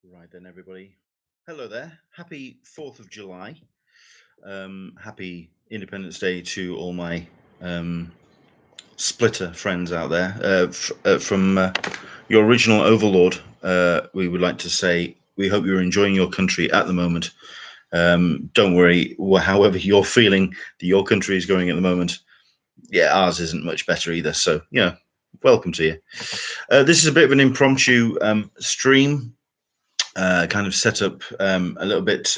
Right then, everybody. Hello there. Happy 4th of July. Happy Independence Day to all my um, splitter friends out there. From your original overlord, we would like to say we hope you're enjoying your country at the moment. Don't worry, however you're feeling that your country is going at the moment. Yeah, ours isn't much better either. So, welcome to you. This is a bit of an impromptu stream, kind of set up a little bit.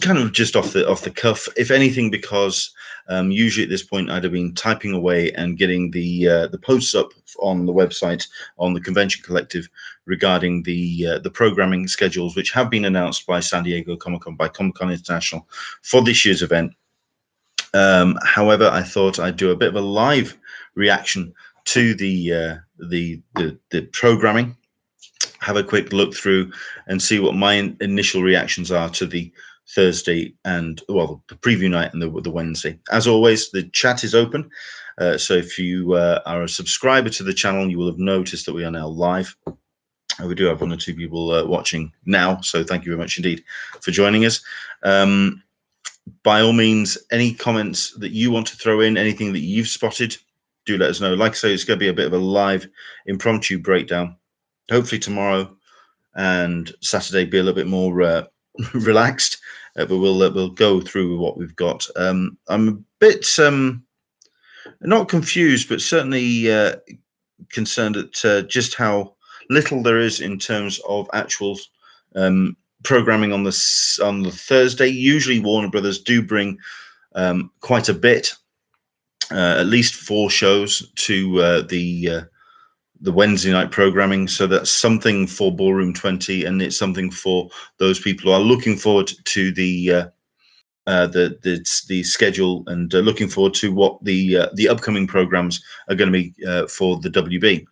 Kind of just off the cuff, if anything, because usually at this point I'd have been typing away and getting the posts up on the website on the Convention Collective regarding the programming schedules, which have been announced by San Diego Comic Con, by Comic Con International, for this year's event. However, I thought I'd do a bit of a live reaction to the programming, have a quick look through and see what my initial reactions are to the Thursday and, well, the preview night and the Wednesday. As always, the chat is open. So if you are a subscriber to the channel, you will have noticed that we are now live. We do have one or two people watching now, so thank you very much indeed for joining us. By all means, any comments that you want to throw in, anything that you've spotted, do let us know. Like I say, it's going to be a bit of a live impromptu breakdown. Hopefully tomorrow and Saturday be a little bit more relaxed, but we'll go through what we've got. I'm a bit not confused, but certainly concerned at just how little there is in terms of actual programming on the Thursday. Usually, Warner Brothers do bring quite a bit, at least 4 shows to the Wednesday night programming. So that's something for Ballroom 20, and it's something for those people who are looking forward to the schedule and looking forward to what the upcoming programs are going to be for the WB.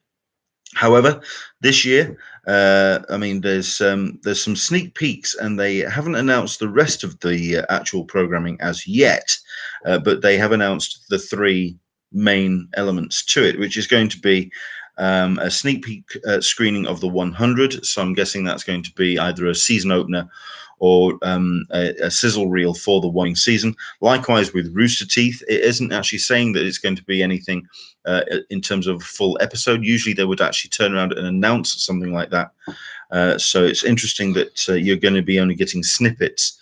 However, this year, I mean, there's some sneak peeks, and they haven't announced the rest of the actual programming as yet, but they have announced the 3 main elements to it, which is going to be a sneak peek screening of the 100. So I'm guessing that's going to be either a season opener or a sizzle reel for the one season. Likewise with Rooster Teeth, it isn't actually saying that it's going to be anything in terms of a full episode. Usually they would actually turn around and announce something like that. So it's interesting that you're going to be only getting snippets.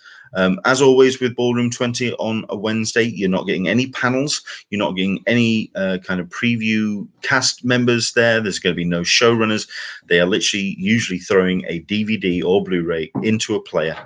As always with Ballroom 20 on a Wednesday, you're not getting any panels. You're not getting any kind of preview cast members there. There's going to be no showrunners. They are literally usually throwing a DVD or Blu-ray into a player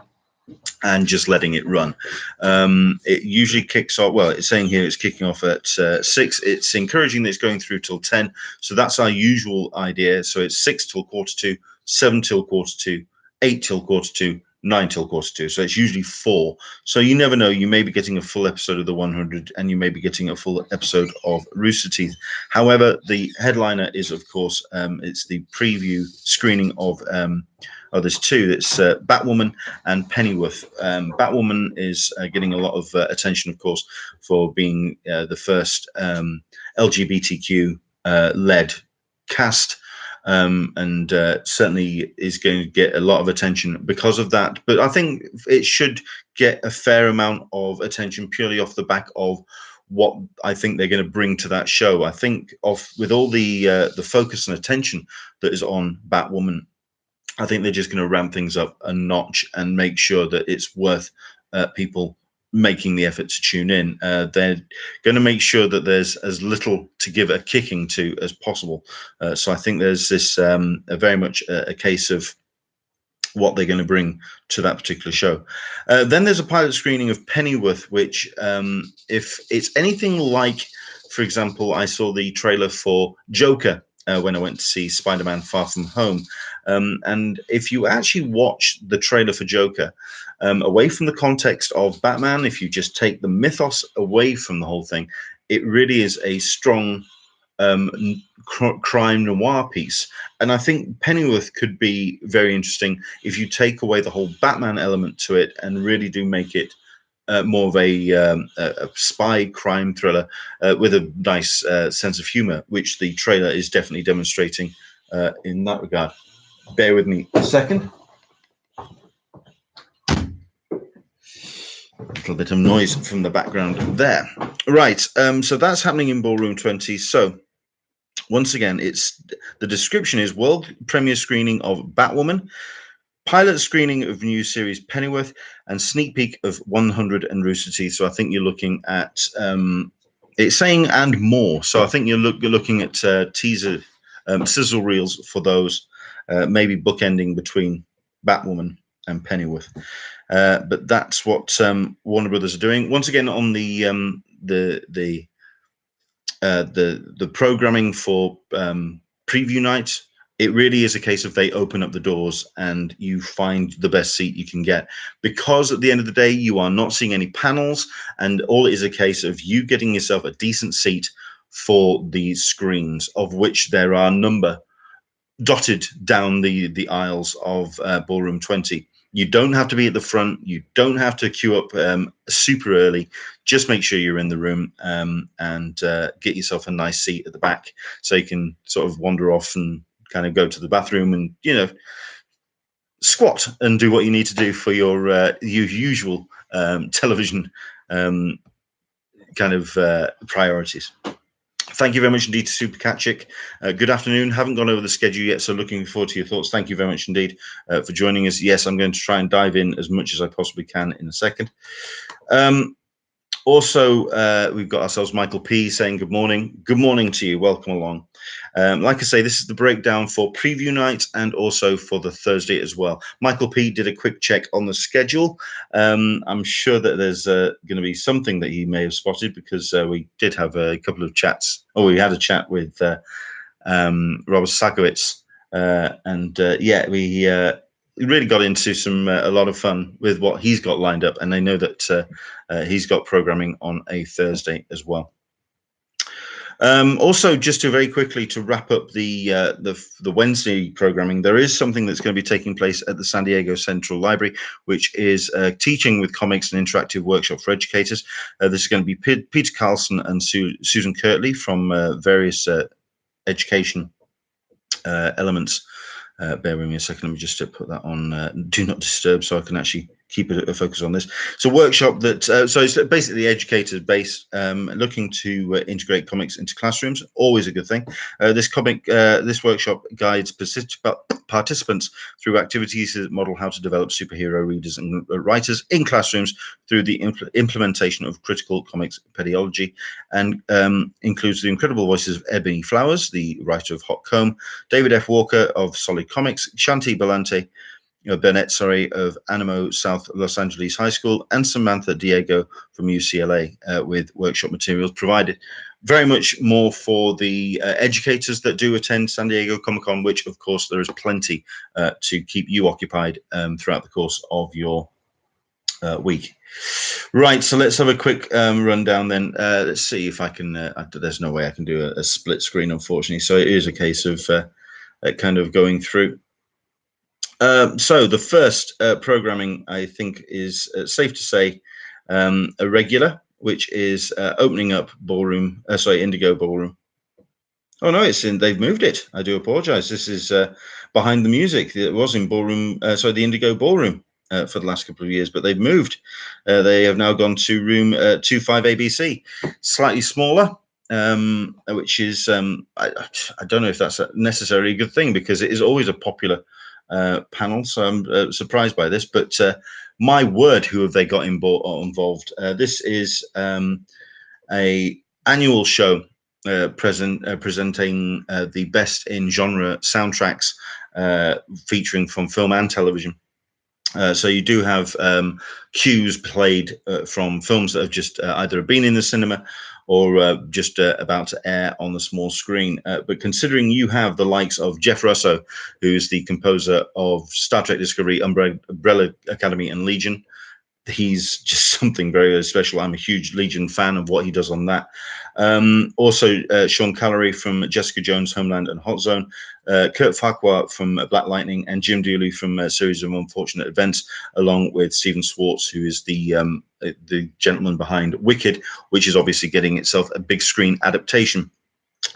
and just letting it run. It usually kicks off, well, it's saying here it's kicking off at 6. It's encouraging that it's going through till 10. So that's our usual idea. So it's 6 till 1:45, 7 till 1:45, 8 till 1:45, 9 till 1:45. So it's usually 4. So you never know. You may be getting a full episode of the 100, and you may be getting a full episode of Rooster Teeth. However, the headliner is, of course, it's the preview screening of there's 2. It's Batwoman and Pennyworth. Batwoman is getting a lot of attention, of course, for being the first LGBTQ led cast. And certainly is going to get a lot of attention because of that. But I think it should get a fair amount of attention purely off the back of what I think they're going to bring to that show. I think with all the focus and attention that is on Batwoman, I think they're just going to ramp things up a notch and make sure that it's worth people making the effort to tune in. They're going to make sure that there's as little to give a kicking to as possible. So I think there's this very much a case of what they're going to bring to that particular show. Then there's a pilot screening of Pennyworth, which if it's anything like, for example, I saw the trailer for Joker when I went to see Spider-Man Far From Home. And if you actually watch the trailer for Joker, away from the context of Batman, if you just take the mythos away from the whole thing, it really is a strong crime noir piece. And I think Pennyworth could be very interesting if you take away the whole Batman element to it and really do make it more of a spy crime thriller with a nice sense of humor, which the trailer is definitely demonstrating in that regard. Bear with me a second. A little bit of noise from the background there. Right, so that's happening in Ballroom 20. So once again, it's the description is world premiere screening of Batwoman, pilot screening of new series Pennyworth, and sneak peek of 100 and Rooster Teeth. So I think you're looking at it's saying and more. So I think you're looking at teaser sizzle reels for those, maybe bookending between Batwoman and Pennyworth. But that's what Warner Brothers are doing. Once again, on the programming for preview night, it really is a case of they open up the doors and you find the best seat you can get, because at the end of the day you are not seeing any panels, and all it is a case of you getting yourself a decent seat for these screens, of which there are a number dotted down the aisles of Ballroom 20. You don't have to be at the front. You don't have to queue up super early. Just make sure you're in the room and get yourself a nice seat at the back, so you can sort of wander off and kind of go to the bathroom and, you know, squat and do what you need to do for your usual television kind of priorities. Thank you very much indeed to Super Katchik. Good afternoon. Haven't gone over the schedule yet, so looking forward to your thoughts. Thank you very much indeed for joining us. Yes, I'm going to try and dive in as much as I possibly can in a second. Also, we've got ourselves Michael P saying good morning. Good morning to you. Welcome along. Like I say, this is the breakdown for preview night and also for the Thursday as well. Michael P did a quick check on the schedule. I'm sure that there's going to be something that he may have spotted, because we did have a couple of chats. Oh, we had a chat with Robert Sakowitz. Yeah, we really got into a lot of fun with what he's got lined up. And I know that he's got programming on a Thursday as well. Also, just to very quickly to wrap up the Wednesday programming, there is something that's going to be taking place at the San Diego Central Library, which is teaching with comics and interactive workshop for educators. This is going to be Peter Carlson and Susan Kirtley from various education elements. Bear with me a second. Let me just put that on do not disturb, so I can actually keep a focus on this. It's a workshop that so it's basically educators based, looking to integrate comics into classrooms. Always a good thing. This workshop guides participants through activities that model how to develop superhero readers and writers in classrooms through the implementation of critical comics pedagogy, and includes the incredible voices of Ebony Flowers, the writer of Hot Comb, David F. Walker of Solid Comics, Shanti Burnett, of Animo South Los Angeles High School, and Samantha Diego from UCLA, with workshop materials provided. Very much more for the educators that do attend San Diego Comic-Con, which of course there is plenty to keep you occupied throughout the course of your week. Right, so let's have a quick rundown then. Let's see if I can, there's no way I can do a split screen, unfortunately, so it is a case of kind of going through. So the first programming, I think, is safe to say a regular, which is opening up Ballroom, Indigo Ballroom. Oh no, it's in. They've moved it. I do apologize. This is behind the music. It was in Ballroom, the Indigo Ballroom for the last couple of years, but they've moved. They have now gone to room 25 ABC, slightly smaller. Which is I don't know if that's necessarily a good thing, because it is always a popular panel, so I'm surprised by this, but my word, who have they got involved? This is a annual show presenting the best in genre soundtracks, featuring from film and television. So you do have cues played from films that have just either been in the cinema or just about to air on the small screen. But considering you have the likes of Jeff Russo, who's the composer of Star Trek Discovery, Umbrella Academy, and Legion, he's just something very, very special. I'm a huge Legion fan of what he does on that. Also, Sean Callery from Jessica Jones, Homeland, and Hot Zone, Kurt Farquhar from Black Lightning, and Jim Dooley from a Series of Unfortunate Events, along with Stephen Schwartz, who is the gentleman behind Wicked, which is obviously getting itself a big screen adaptation.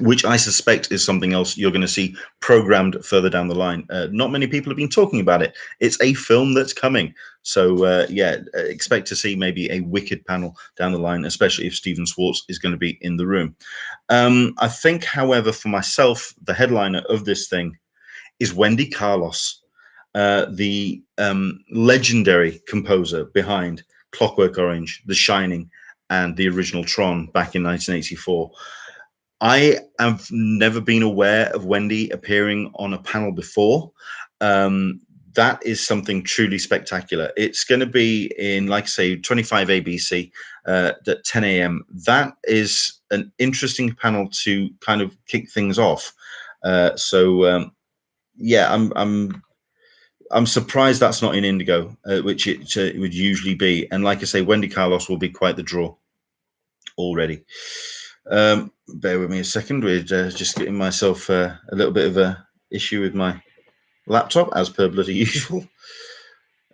which I suspect is something else you're going to see programmed further down the line. Not many people have been talking about it. It's a film that's coming. So, yeah, expect to see maybe a Wicked panel down the line, especially if Stephen Schwartz is going to be in the room. I think, however, for myself, the headliner of this thing is Wendy Carlos, the legendary composer behind Clockwork Orange, The Shining, and the original Tron back in 1984. I have never been aware of Wendy appearing on a panel before. That is something truly spectacular. It's going to be in, like I say, 25 ABC at 10 a.m. That is an interesting panel to kind of kick things off. Yeah, I'm surprised that's not in Indigo, which it would usually be. And like I say, Wendy Carlos will be quite the draw already. Bear with me a second. We're just getting myself a little bit of a issue with my laptop, as per bloody usual.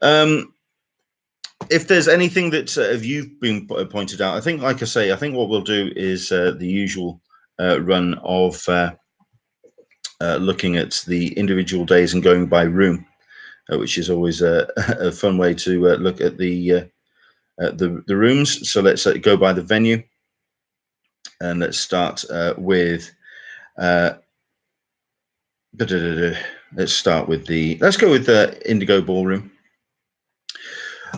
If there's anything that you've been pointed out, I think, like I say, I think what we'll do is the usual run of looking at the individual days and going by room, which is always a fun way to look at the rooms. So let's go by the venue. And let's start with let's go with the Indigo Ballroom.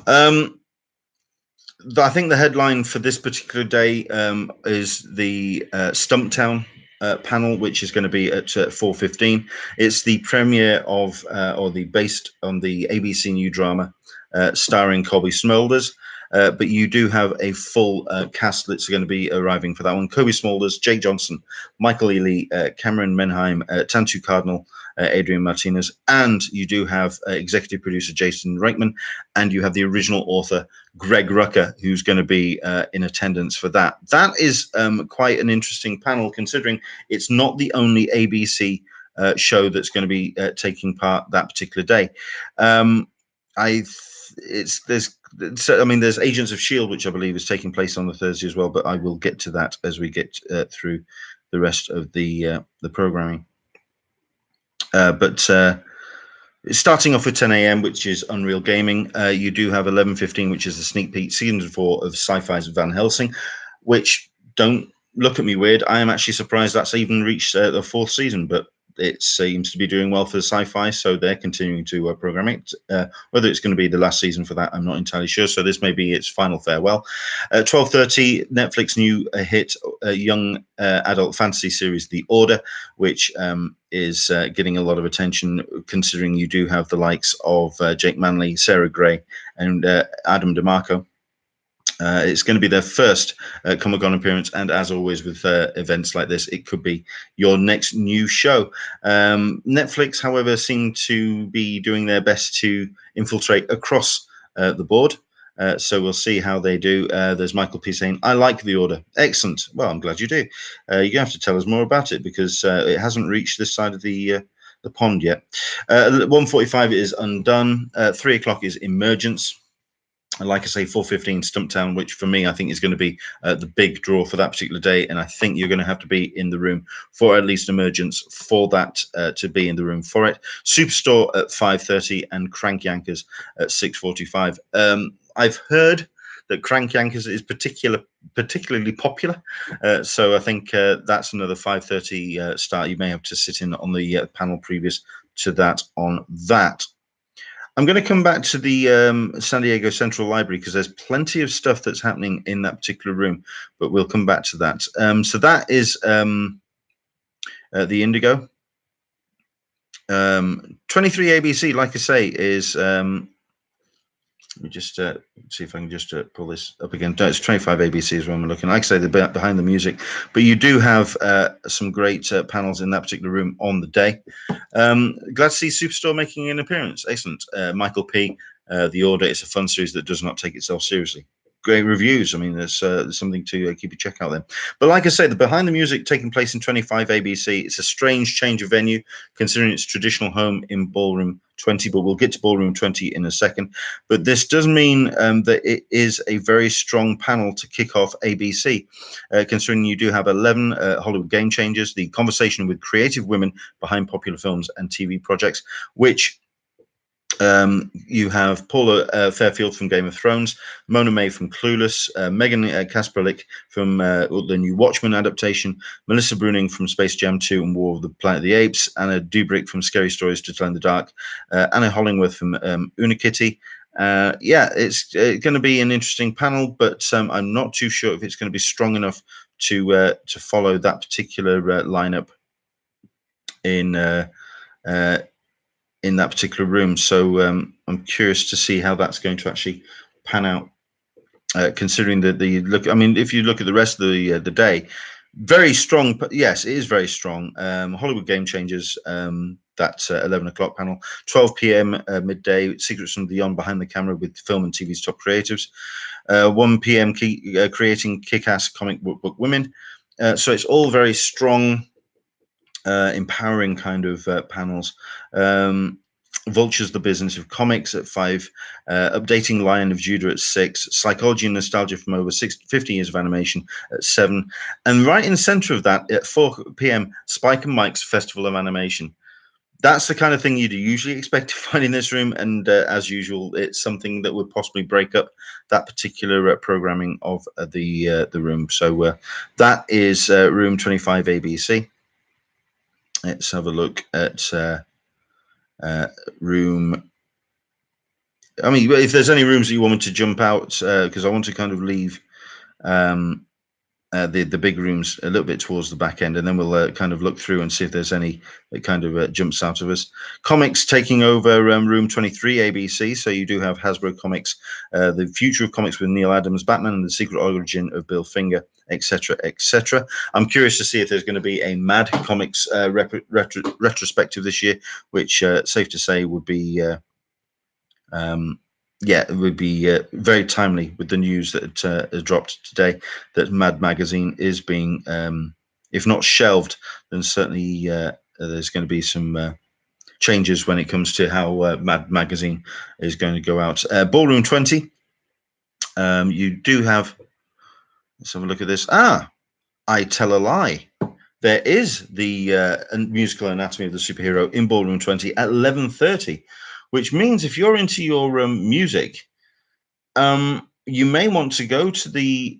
I think the headline for this particular day is the Stumptown panel, which is going to be at 4:15. It's the premiere of, based on the ABC new drama starring Colby Smulders. But you do have a full cast that's going to be arriving for that one. Kobe Smulders, Jake Johnson, Michael Ealy, Cameron Menheim, Tantu Cardinal, Adrian Martinez, and you do have executive producer Jason Reitman, and you have the original author Greg Rucker, who's going to be in attendance for that. That is quite an interesting panel, considering it's not the only ABC show that's going to be taking part that particular day. There's Agents of S.H.I.E.L.D., which I believe is taking place on the Thursday as well, but I will get to that as we get through the rest of the programming. But starting off with 10 a.m., which is Unreal Gaming, you do have 11:15, which is the sneak peek season 4 of Sci-Fi's Van Helsing, which, don't look at me weird, I am actually surprised that's even reached the 4th season, but it seems to be doing well for the Sci-Fi, so they're continuing to program it. Whether it's going to be the last season for that, I'm not entirely sure. So this may be its final farewell. 12:30, Netflix new hit young adult fantasy series, The Order, which is getting a lot of attention, considering you do have the likes of Jake Manley, Sarah Gray, and Adam DeMarco. It's going to be their first Comic-Con appearance, and as always with events like this, it could be your next new show. Netflix, however, seem to be doing their best to infiltrate across the board. So we'll see how they do. There's Michael P. saying, I like The Order. Excellent. Well, I'm glad you do. You're going to have to tell us more about it, because it hasn't reached this side of the pond yet. 1:45 is Undone. 3 o'clock is Emergence. And like I say, 4:15 Stumptown, which for me, I think is going to be the big draw for that particular day. And I think you're going to have to be in the room for at least Emergence for that to be in the room for it. Superstore at 5:30 and Crank Yankers at 6:45. I've heard that Crank Yankers is particularly popular. So I think that's another 5:30 start. You may have to sit in on the panel previous to that on that. I'm going to come back to the San Diego Central Library, because there's plenty of stuff that's happening in that particular room, but we'll come back to that. So that is the Indigo. 23 ABC, like I say, is... let me just see if I can just pull this up again. No, it's 25 ABC is where I'm looking. Like I say, they're behind the music. But you do have some great panels in that particular room on the day. Glad to see Superstore making an appearance. Excellent. Michael P., The Order. It's a fun series that does not take itself seriously. great reviews. I mean, there's something to keep a check out there. But like I say, the Behind the Music taking place in 25 ABC. It's a strange change of venue, considering its traditional home in Ballroom 20. But we'll get to Ballroom 20 in a second. But this does mean that it is a very strong panel to kick off ABC, considering you do have 11 Hollywood game changers, the conversation with creative women behind popular films and TV projects, which you have Paula Fairfield from Game of Thrones, Mona May from Clueless, Megan Kasperlik from the new Watchmen adaptation, Melissa Bruning from Space Jam 2 and War of the Planet of the Apes, Anna Dubrick from Scary Stories to Tell in the Dark, Anna Hollingworth from Unakitty. Yeah, it's going to be an interesting panel, but I'm not too sure if it's going to be strong enough to follow that particular lineup in that particular room. So I'm curious to see how that's going to actually pan out, considering that the look. I mean, if you look at the rest of the day, very strong. Yes, it is very strong. Hollywood Game Changers. That's 11 o'clock panel. 12 p.m. Midday. Secrets from Beyond Behind the Camera with film and TV's top creatives. 1 p.m. Creating Kick-Ass Comic Book Women. So it's all very strong, empowering kind of panels. Vulture's The Business of Comics at 5, Updating Lion of Judah at 6, Psychology and Nostalgia from over 50 years of animation at 7, and right in the center of that at 4 p.m. Spike and Mike's Festival of Animation. That's the kind of thing you'd usually expect to find in this room, and as usual, it's something that would possibly break up that particular programming of the room. So that is room 25 ABC. Let's have a look at room. I mean, if there's any rooms that you want me to jump out, because I want to kind of leave the big rooms a little bit towards the back end, and then we'll kind of look through and see if there's any that kind of jumps out of us. Comics taking over room 23 ABC. So you do have Hasbro Comics, The Future of Comics with Neil Adams, Batman and the Secret Origin of Bill Finger, etc., etc. I'm curious to see if there's going to be a Mad Comics retrospective this year, which safe to say would be yeah, it would be very timely with the news that has dropped today that Mad Magazine is being, if not shelved, then certainly there's going to be some changes when it comes to how Mad Magazine is going to go out. Ballroom 20, you do have, let's have a look at this. I tell a lie. There is the musical Anatomy of the Superhero in Ballroom 20 at 11:30. Which means if you're into your music, you may want to go to the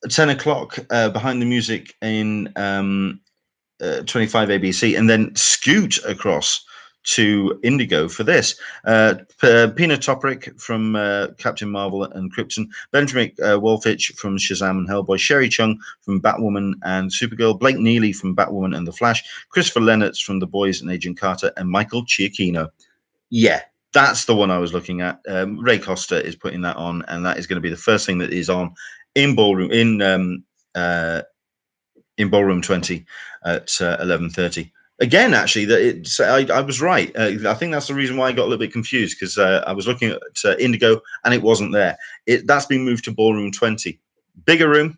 10 o'clock Behind the Music in 25 ABC and then scoot across to Indigo for this. Pina Toprick from Captain Marvel and Krypton, Benjamin Wolfich from Shazam and Hellboy, Sherry Chung from Batwoman and Supergirl, Blake Neely from Batwoman and The Flash, Christopher Lennertz from The Boys and Agent Carter, and Michael Giacchino. Yeah, that's the one I was looking at. Ray Costa is putting that on, and that is going to be the first thing that is on in Ballroom in Ballroom 20 at 11:30. Again, actually, I was right. I think that's the reason why I got a little bit confused, because I was looking at Indigo and it wasn't there. That's been moved to Ballroom 20. Bigger room,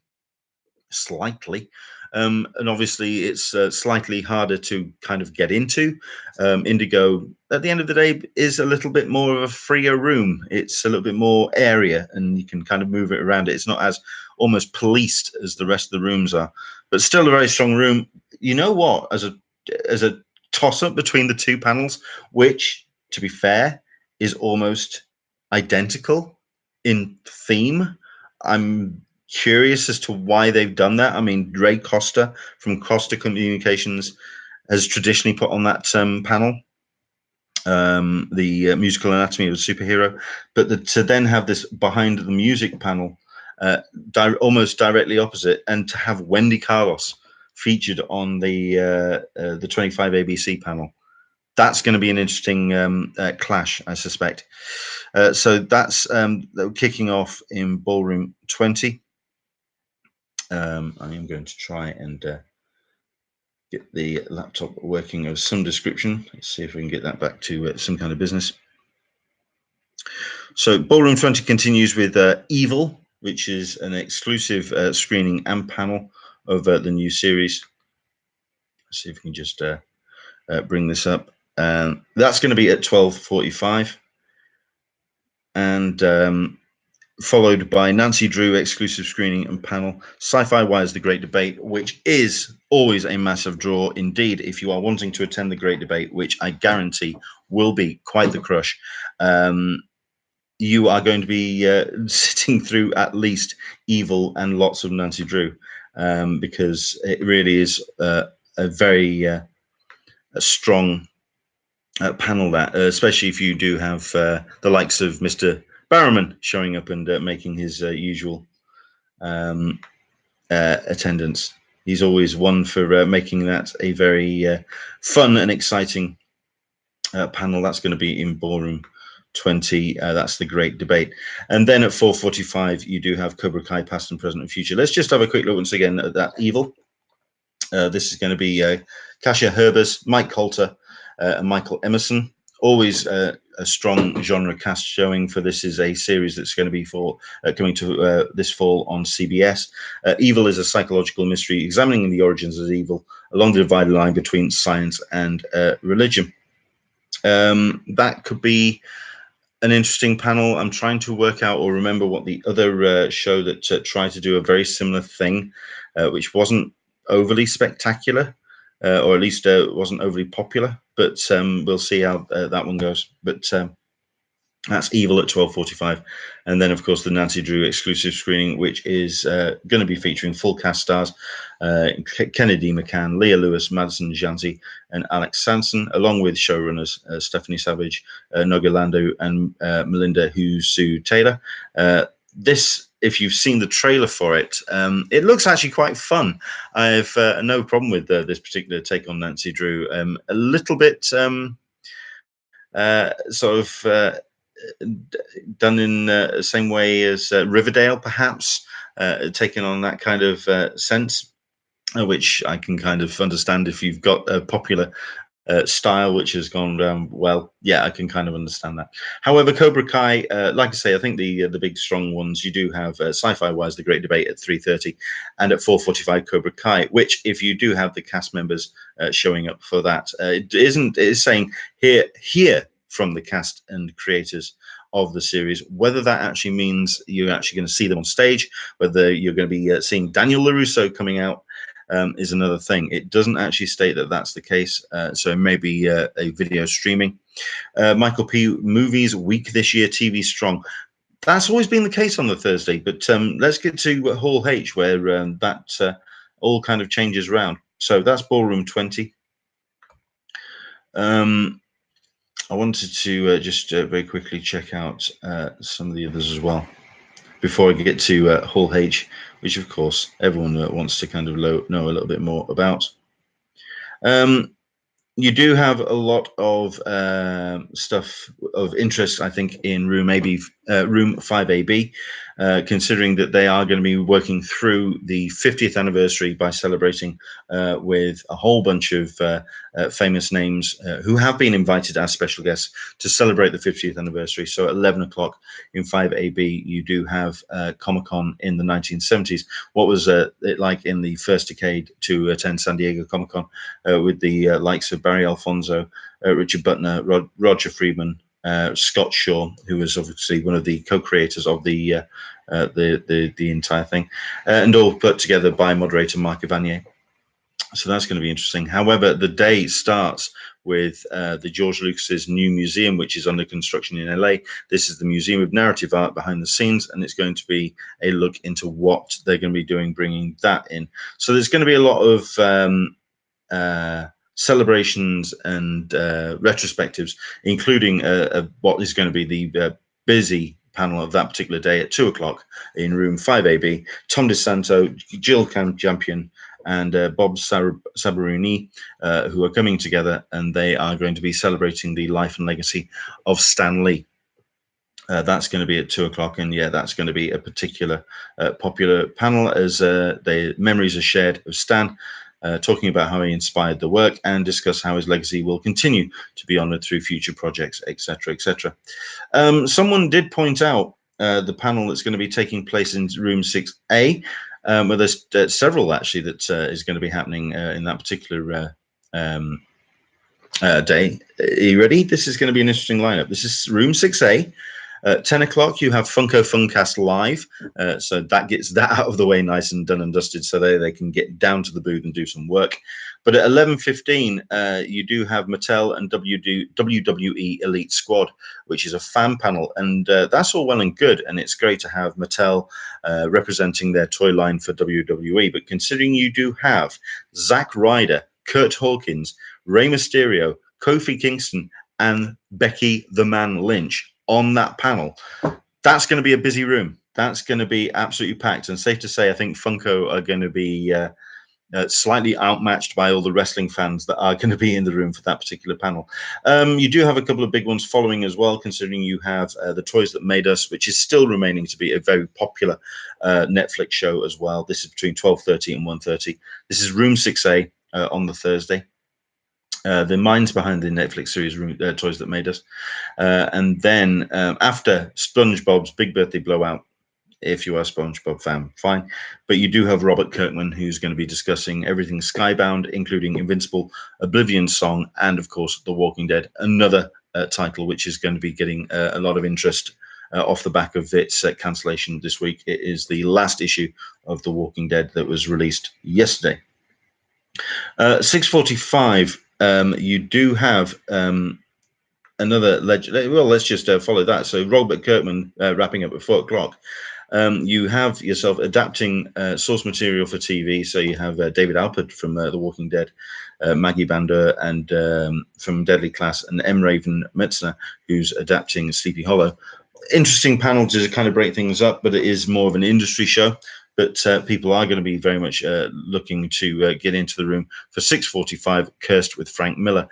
slightly. And obviously it's slightly harder to kind of get into. Indigo, at the end of the day, is a little bit more of a freer room. It's a little bit more area and you can kind of move it around. It's not as almost policed as the rest of the rooms are, but still a very strong room. You know what, as a toss-up between the two panels, which, to be fair, is almost identical in theme, I'm curious as to why they've done that. I mean, Ray Costa from Costa Communications has traditionally put on that panel the musical Anatomy of a Superhero, but to then have this Behind the Music panel almost directly opposite, and to have Wendy Carlos featured on the 25 ABC panel, that's going to be an interesting clash, I suspect. So that's kicking off in Ballroom 20. I am going to try and get the laptop working of some description. Let's see if we can get that back to some kind of business. So Ballroom 20 continues with Evil, which is an exclusive screening and panel of the new series. Let's see if we can just bring this up. That's going to be at 12:45, and followed by Nancy Drew exclusive screening and panel, Sci-Fi Wires The Great Debate, which is always a massive draw indeed if you are wanting to attend the Great Debate, which I guarantee will be quite the crush. You are going to be sitting through at least Evil and lots of Nancy Drew, because it really is a very a strong panel, that especially if you do have the likes of Mr. Barrowman showing up and making his usual attendance. He's always one for making that a very fun and exciting panel. That's going to be in Ballroom 20. That's the Great Debate. And then at 4:45, you do have Cobra Kai Past and Present and Future. Let's just have a quick look once again at that Evil. This is going to be Kasia Herbers, Mike Coulter, and Michael Emerson. Always a strong genre cast showing for this. Is a series that's going to be for coming to this fall on CBS. Evil is a psychological mystery examining the origins of evil along the divided line between science and religion. That could be an interesting panel. I'm trying to work out or remember what the other show that tried to do a very similar thing, which wasn't overly spectacular, or at least wasn't overly popular, but we'll see how that one goes. But that's Evil at 12:45, and then of course the Nancy Drew exclusive screening, which is going to be featuring full cast stars: Kennedy McCann, Leah Lewis, Madison Janzi, and Alex Sanson, along with showrunners Stephanie Savage, Noga Lando, and Melinda Husu Taylor. This, if you've seen the trailer for it, it looks actually quite fun. I have no problem with this particular take on Nancy Drew. A little bit sort of done in the same way as Riverdale, perhaps, taking on that kind of sense, which I can kind of understand if you've got a popular style which has gone down well. Yeah, I can kind of understand that. However, Cobra Kai, like I say, I think the big strong ones, you do have Sci-Fi Wise, The Great Debate at 3:30, and at 4:45 Cobra Kai, which if you do have the cast members showing up for that, it is saying here from the cast and creators of the series. Whether that actually means you're actually going to see them on stage, whether you're going to be seeing Daniel LaRusso coming out, is another thing. It doesn't actually state that that's the case, so maybe a video streaming. Michael P. Movies Week this year, TV Strong. That's always been the case on the Thursday, but let's get to Hall H, where that all kind of changes around. So that's Ballroom 20. I wanted to just very quickly check out some of the others as well before I get to Hall H, which of course everyone wants to kind of know a little bit more about. You do have a lot of stuff of interest, I think, in room 5AB, considering that they are going to be working through the 50th anniversary by celebrating with a whole bunch of famous names who have been invited as special guests to celebrate the 50th anniversary. So at 11 o'clock in 5AB, you do have Comic-Con in the 1970s. What was it like in the first decade to attend San Diego Comic-Con with the likes of Barry Alfonso, Richard Butner, Roger Friedman, Scott Shaw, who was obviously one of the co-creators of the entire thing, and all put together by moderator Mark Evanier. So that's going to be interesting. However, the day starts with the George Lucas's new museum, which is under construction in LA. This is the Museum of Narrative Art behind the scenes, and it's going to be a look into what they're going to be doing, bringing that in. So there's going to be a lot of celebrations and retrospectives, including what is going to be the busy panel of that particular day at 2 o'clock in room 5AB. Tom DeSanto, Jill Campion, and Bob Sabaruni, who are coming together, and they are going to be celebrating the life and legacy of Stan Lee. That's going to be at 2 o'clock, and yeah, that's going to be a particular popular panel as the memories are shared of Stan. talking about how he inspired the work and discuss how his legacy will continue to be honored through future projects, etc., etc. Someone did point out the panel that's going to be taking place in room 6A, where there's several actually that is going to be happening in that particular day. Are you ready? This is going to be an interesting lineup. This is room 6A. 10 o'clock, you have Funko Funcast Live. So that gets that out of the way nice and done and dusted so they can get down to the booth and do some work. But at 11:15, you do have Mattel and WWE Elite Squad, which is a fan panel. And that's all well and good. And it's great to have Mattel representing their toy line for WWE. But considering you do have Zack Ryder, Kurt Hawkins, Rey Mysterio, Kofi Kingston, and Becky the Man Lynch on that panel, that's going to be a busy room. That's going to be absolutely packed. And safe to say, I think Funko are going to be slightly outmatched by all the wrestling fans that are going to be in the room for that particular panel. You do have a couple of big ones following as well, considering you have The Toys That Made Us, which is still remaining to be a very popular Netflix show as well. This is between 12:30 and 1:30. This is room 6A on the Thursday. The minds behind the Netflix series Toys That Made Us. And then after SpongeBob's Big Birthday Blowout, if you are a SpongeBob fan, fine. But you do have Robert Kirkman, who's going to be discussing everything Skybound, including Invincible, Oblivion Song, and, of course, The Walking Dead, another title which is going to be getting a lot of interest off the back of its cancellation this week. It is the last issue of The Walking Dead that was released yesterday. 6:45. You do have another legend. Well, let's just follow that. So Robert Kirkman wrapping up at 4 o'clock. You have yourself adapting source material for TV. So you have David Alpert from The Walking Dead, Maggie Bander, and from Deadly Class, and M. Raven Metzner, who's adapting Sleepy Hollow. Interesting panel to kind of break things up, but it is more of an industry show. But people are going to be very much looking to get into the room for 6:45, Cursed with Frank Miller.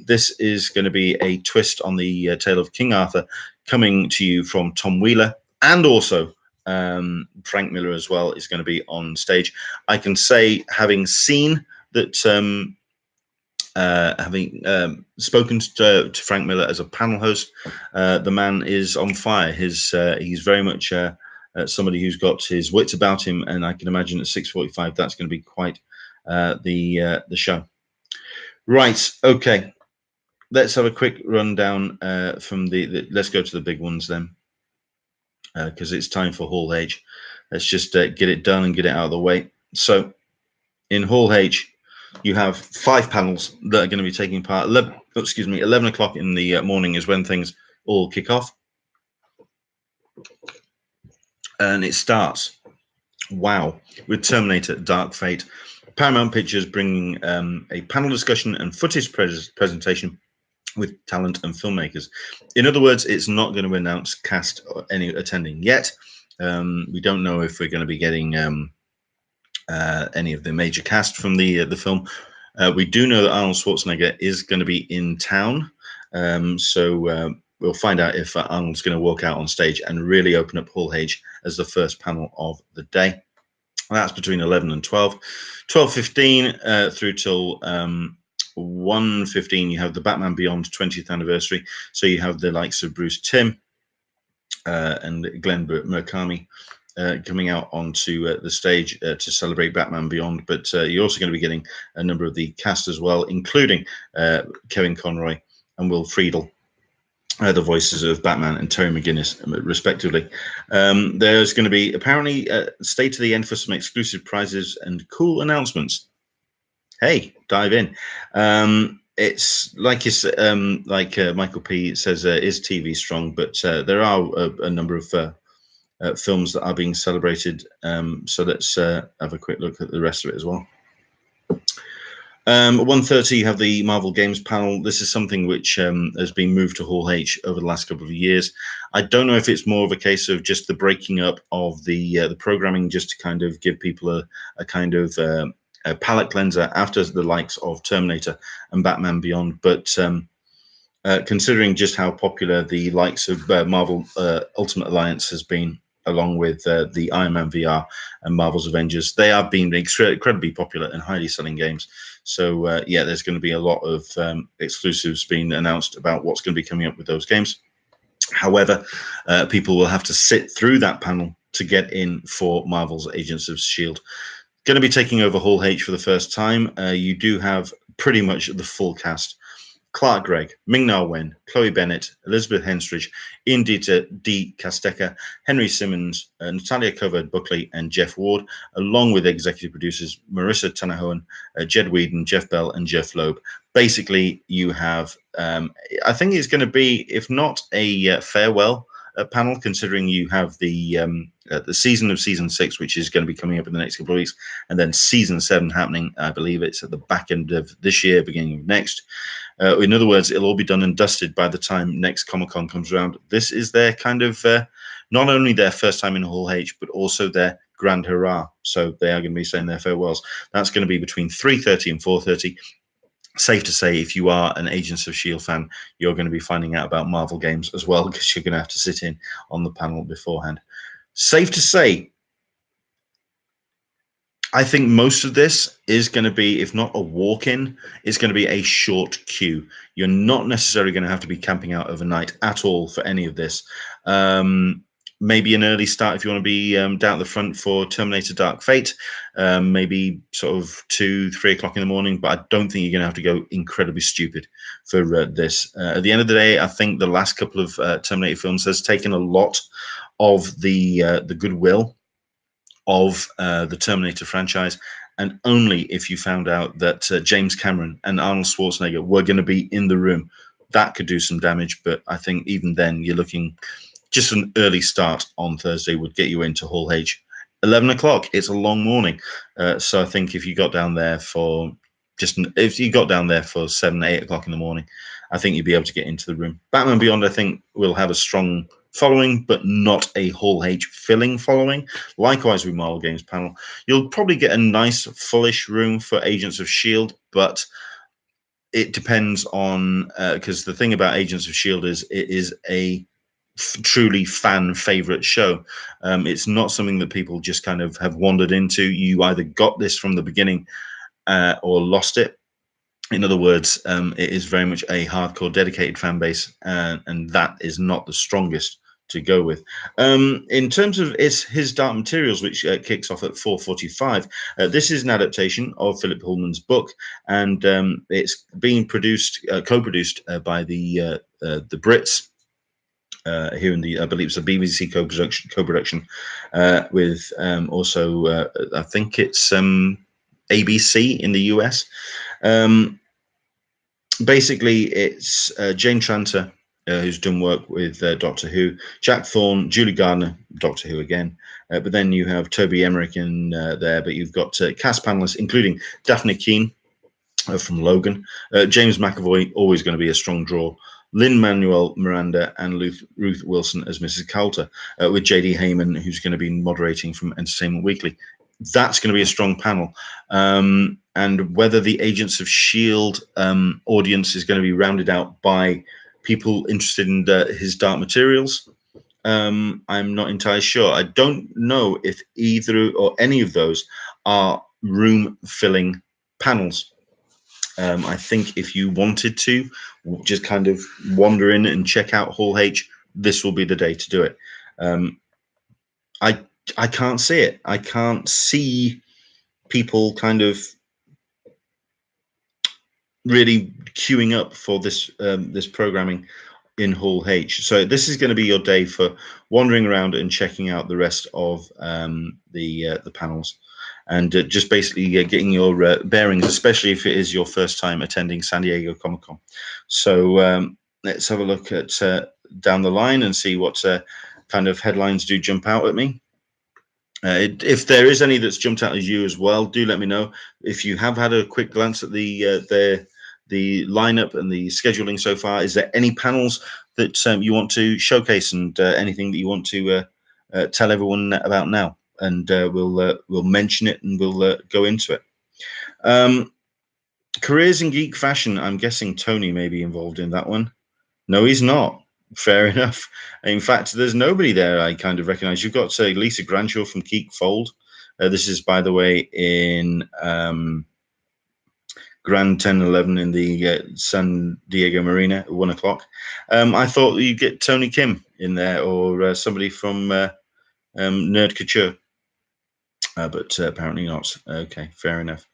This is going to be a twist on the tale of King Arthur, coming to you from Tom Wheeler, and also Frank Miller as well is going to be on stage. I can say, having seen that, having spoken to Frank Miller as a panel host, the man is on fire. He's very much somebody who's got his wits about him, and I can imagine at 6:45 that's going to be quite the show. Right, okay. Let's have a quick rundown from the. Let's go to the big ones then, because it's time for Hall H. Let's just get it done and get it out of the way. So, in Hall H, you have 5 panels that are going to be taking part. 11 o'clock in the morning is when things all kick off. And it starts, wow, with Terminator Dark Fate. Paramount Pictures bringing a panel discussion and footage presentation with talent and filmmakers. In other words, it's not going to announce cast or any attending yet. We don't know if we're going to be getting any of the major cast from the film. We do know that Arnold Schwarzenegger is going to be in town. So we'll find out if Arnold's going to walk out on stage and really open up Hall H as the first panel of the day. That's between 11 and 12. 12:15 through till 1:15, you have the Batman Beyond 20th anniversary. So you have the likes of Bruce Timm and Glenn Murakami coming out onto the stage to celebrate Batman Beyond. But you're also going to be getting a number of the cast as well, including Kevin Conroy and Will Friedle, the voices of Batman and Terry McGinnis, respectively. There's going to be apparently stay to the end for some exclusive prizes and cool announcements. Hey, dive in. It's like Michael P says, is TV strong? But there are a number of films that are being celebrated. So let's have a quick look at the rest of it as well. 1:30, you have the Marvel Games panel. This is something which has been moved to Hall H over the last couple of years. I don't know if it's more of a case of just the breaking up of the programming, just to kind of give people a kind of a palate cleanser after the likes of Terminator and Batman Beyond. But considering just how popular the likes of Marvel Ultimate Alliance has been, along with the Iron Man VR and Marvel's Avengers. They are being incredibly popular and highly selling games. So yeah, there's going to be a lot of exclusives being announced about what's going to be coming up with those games. However, people will have to sit through that panel to get in for Marvel's Agents of S.H.I.E.L.D. Going to be taking over Hall H for the first time. You do have pretty much the full cast. Clark Gregg, Ming-Na Wen, Chloe Bennett, Elizabeth Henstridge, Ian D. Casteca, Henry Simmons, Natalia Coverd-Buckley, and Jeff Ward, along with executive producers Marissa Tanahoen, Jed Whedon, Jeff Bell, and Jeff Loeb. Basically, you have, I think it's going to be, if not a farewell panel, considering you have the season of season 6, which is going to be coming up in the next couple of weeks, and then season 7 happening. I believe it's at the back end of this year, beginning of next. In other words, it'll all be done and dusted by the time next Comic-Con comes around. This is their kind of not only their first time in Hall H, but also their grand hurrah. So they are going to be saying their farewells. That's going to be between 3:30 and 4:30. Safe to say, if you are an Agents of S.H.I.E.L.D. fan, you're going to be finding out about Marvel games as well, because you're going to have to sit in on the panel beforehand. Safe to say, I think most of this is going to be, if not a walk-in, it's going to be a short queue. You're not necessarily going to have to be camping out overnight at all for any of this. Maybe an early start if you want to be down at the front for Terminator Dark Fate, maybe sort of 2, 3 o'clock in the morning, but I don't think you're going to have to go incredibly stupid for this. At the end of the day, I think the last couple of Terminator films has taken a lot of the goodwill of the Terminator franchise, and only if you found out that James Cameron and Arnold Schwarzenegger were going to be in the room, that could do some damage. But I think even then, you're looking just an early start on Thursday would get you into Hall H. 11 o'clock, it's a long morning. So I think if you got down there for 7, 8 o'clock in the morning, I think you'd be able to get into the room. Batman Beyond, I think, will have a strong following, but not a Hall H filling following. Likewise with Marvel Games panel, you'll probably get a nice fullish room for Agents of S.H.I.E.L.D., but it depends on, because the thing about Agents of S.H.I.E.L.D. is it is a truly fan favorite show. It's not something that people just kind of have wandered into. You either got this from the beginning or lost it. In other words, it is very much a hardcore dedicated fan base, and that is not the strongest to go with. In terms of his Dark Materials, which kicks off at 4:45, this is an adaptation of Philip Pullman's book, and it's being co-produced by the Brits. Here in the, I believe it's a BBC co-production with also, I think it's ABC in the US. Basically, it's Jane Tranter, who's done work with Doctor Who, Jack Thorne, Julie Gardner, Doctor Who again. But then you have Toby Emmerich in there, but you've got cast panelists, including Daphne Keane from Logan, James McAvoy, always going to be a strong draw, Lin-Manuel Miranda, and Ruth Wilson as Mrs. Coulter, with J.D. Heyman, who's going to be moderating from Entertainment Weekly. That's going to be a strong panel. And whether the Agents of S.H.I.E.L.D. audience is going to be rounded out by people interested in his Dark Materials, I'm not entirely sure. I don't know if either or any of those are room-filling panels. I think if you wanted to just kind of wander in and check out Hall H, this will be the day to do it. I can't see it. I can't see people kind of really queuing up for this this programming in Hall H. So this is going to be your day for wandering around and checking out the rest of the panels, and just basically getting your bearings, especially if it is your first time attending San Diego Comic-Con. So let's have a look at down the line and see what kind of headlines do jump out at me. If there is any that's jumped out at you as well, do let me know. If you have had a quick glance at the lineup and the scheduling so far, is there any panels that you want to showcase, and anything that you want to tell everyone about now? And we'll mention it, and we'll go into it. Careers in geek fashion. I'm guessing Tony may be involved in that one. No, he's not. Fair enough. In fact, there's nobody there I kind of recognize. You've got Lisa Granshaw from Keek Fold. This is, by the way, in Grand 1011 in the San Diego Marina at 1 o'clock. I thought you'd get Tony Kim in there, or somebody from Nerd Couture. But apparently not. Okay, fair enough.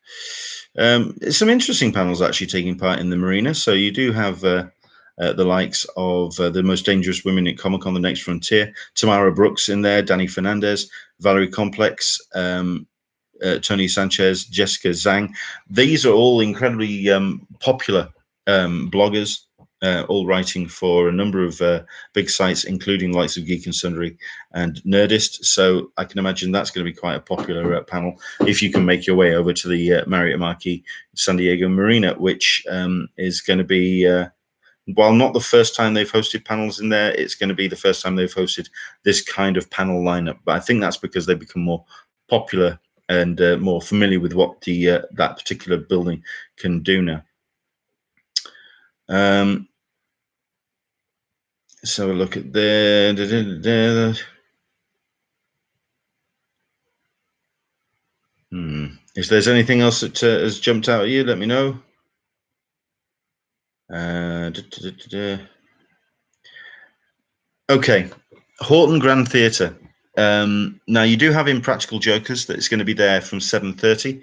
Some interesting panels actually taking part in the marina. So you do have the likes of the most dangerous women in Comic-Con, The Next Frontier, Tamara Brooks in there, Danny Fernandez, Valerie Complex, Tony Sanchez, Jessica Zhang. These are all incredibly popular bloggers, all writing for a number of big sites, including the likes of Geek and Sundry and Nerdist. So I can imagine that's going to be quite a popular panel if you can make your way over to the Marriott Marquis San Diego Marina, which is going to be, while not the first time they've hosted panels in there, it's going to be the first time they've hosted this kind of panel lineup. But I think that's because they become more popular and more familiar with what the that particular building can do now. So a look at there. If there's anything else that has jumped out at you, let me know. Okay, Horton Grand Theatre. Now you do have Impractical Jokers that's going to be there from 7:30.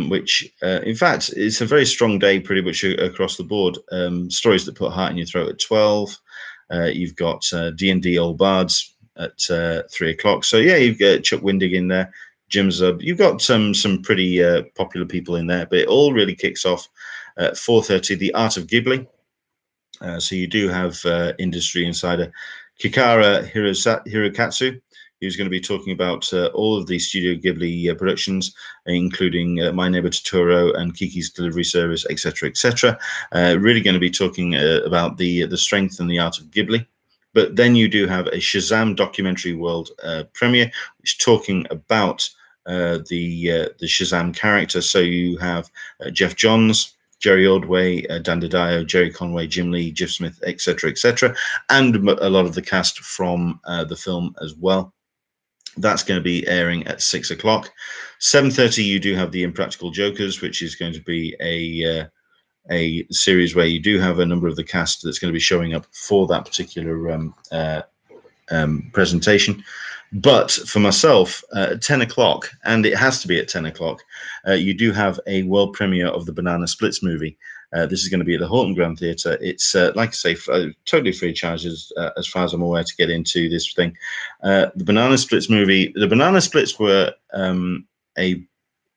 Which, in fact, it's a very strong day pretty much across the board. Stories that put heart in your throat at 12. You've got D&D Old Bards at 3 o'clock. So, yeah, you've got Chuck Windig in there, Jim Zub. You've got some pretty popular people in there, but it all really kicks off at 4:30, The Art of Ghibli. So you do have industry insider Kikara Hirokatsu, who's going to be talking about all of the Studio Ghibli productions, including My Neighbor Totoro and Kiki's Delivery Service, etc., etc. Really going to be talking about the strength and the art of Ghibli. But then you do have a Shazam documentary world premiere, which is talking about the Shazam character. So you have Jeff Johns, Jerry Ordway, Dan DiDio, Jerry Conway, Jim Lee, Jeff Smith, etc., etc., and a lot of the cast from the film as well. That's going to be airing at 6 o'clock. 7:30, you do have the Impractical Jokers, which is going to be a series where you do have a number of the cast that's going to be showing up for that particular presentation. But for myself, at 10 o'clock, and it has to be at 10 o'clock, you do have a world premiere of the Banana Splits movie. This is going to be at the Horton Grand Theatre. It's, like I say, totally free charges, as far as I'm aware, to get into this thing. The Banana Splits movie, the Banana Splits were a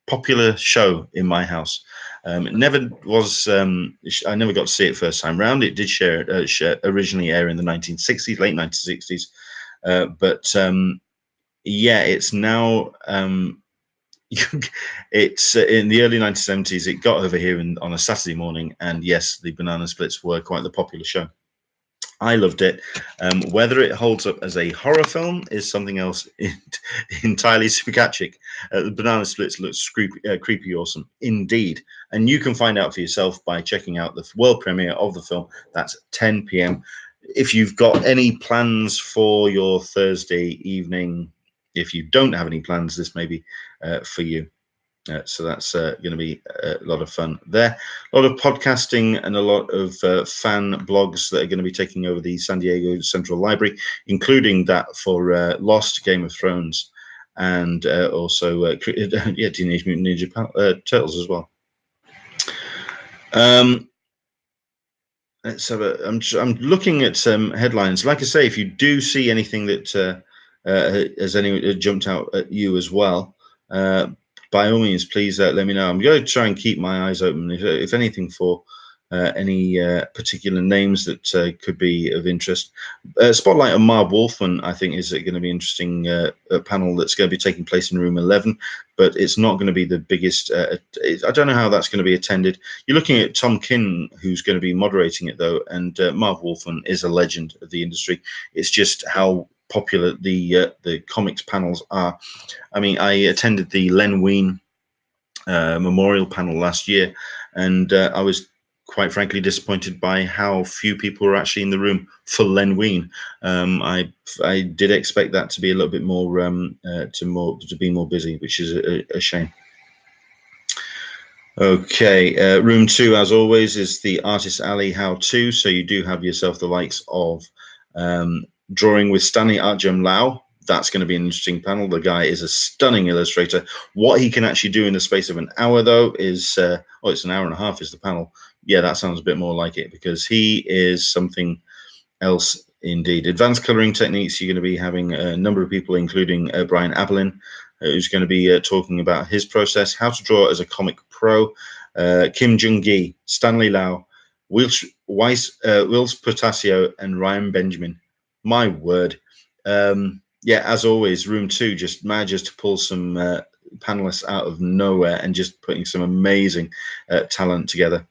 popular show in my house. It never was, I never got to see it first time round. It did originally air in the 1960s, late 1960s. But yeah, it's now, it's in the early 1970s. It got over here on a Saturday morning, and yes, the Banana Splits were quite the popular show. I loved it. Whether it holds up as a horror film is something else entirely Spikachik. The Banana Splits looks creepy awesome indeed. And you can find out for yourself by checking out the world premiere of the film. That's 10 p.m. If you've got any plans for your Thursday evening, if you don't have any plans, this may be for you. So that's going to be a lot of fun there. A lot of podcasting and a lot of fan blogs that are going to be taking over the San Diego Central Library, including that for Lost, Game of Thrones, and also Teenage Mutant Ninja Turtles as well. Let's have I'm looking at some headlines. Like I say, if you do see anything that has jumped out at you as well, by all means, please let me know. I'm going to try and keep my eyes open, if anything, for any particular names that could be of interest. Spotlight on Marv Wolfman, I think, is going to be an interesting panel that's going to be taking place in room 11, but it's not going to be the biggest. I don't know how that's going to be attended. You're looking at Tom Kinn, who's going to be moderating it, though, and Marv Wolfman is a legend of the industry. It's just how popular the comics panels are. I mean, I attended the Len Wein memorial panel last year, and I was quite frankly disappointed by how few people are actually in the room for Len Wein. I did expect that to be a little bit more to be more busy, which is a shame. Okay, room 2, as always, is the Artist Alley how-to. So you do have yourself the likes of drawing with Stanley Artjum Lau. That's going to be an interesting panel. The guy is a stunning illustrator. What he can actually do in the space of an hour, though, is it's an hour and a half is the panel. Yeah, that sounds a bit more like it, because he is something else indeed. Advanced coloring techniques. You're going to be having a number of people, including Brian Abelin, who's going to be talking about his process, how to draw as a comic pro. Kim Jung-gi, Stanley Lau, Wils Potasio, and Ryan Benjamin. My word. Yeah, as always, room 2 just manages to pull some panelists out of nowhere and just putting some amazing talent together.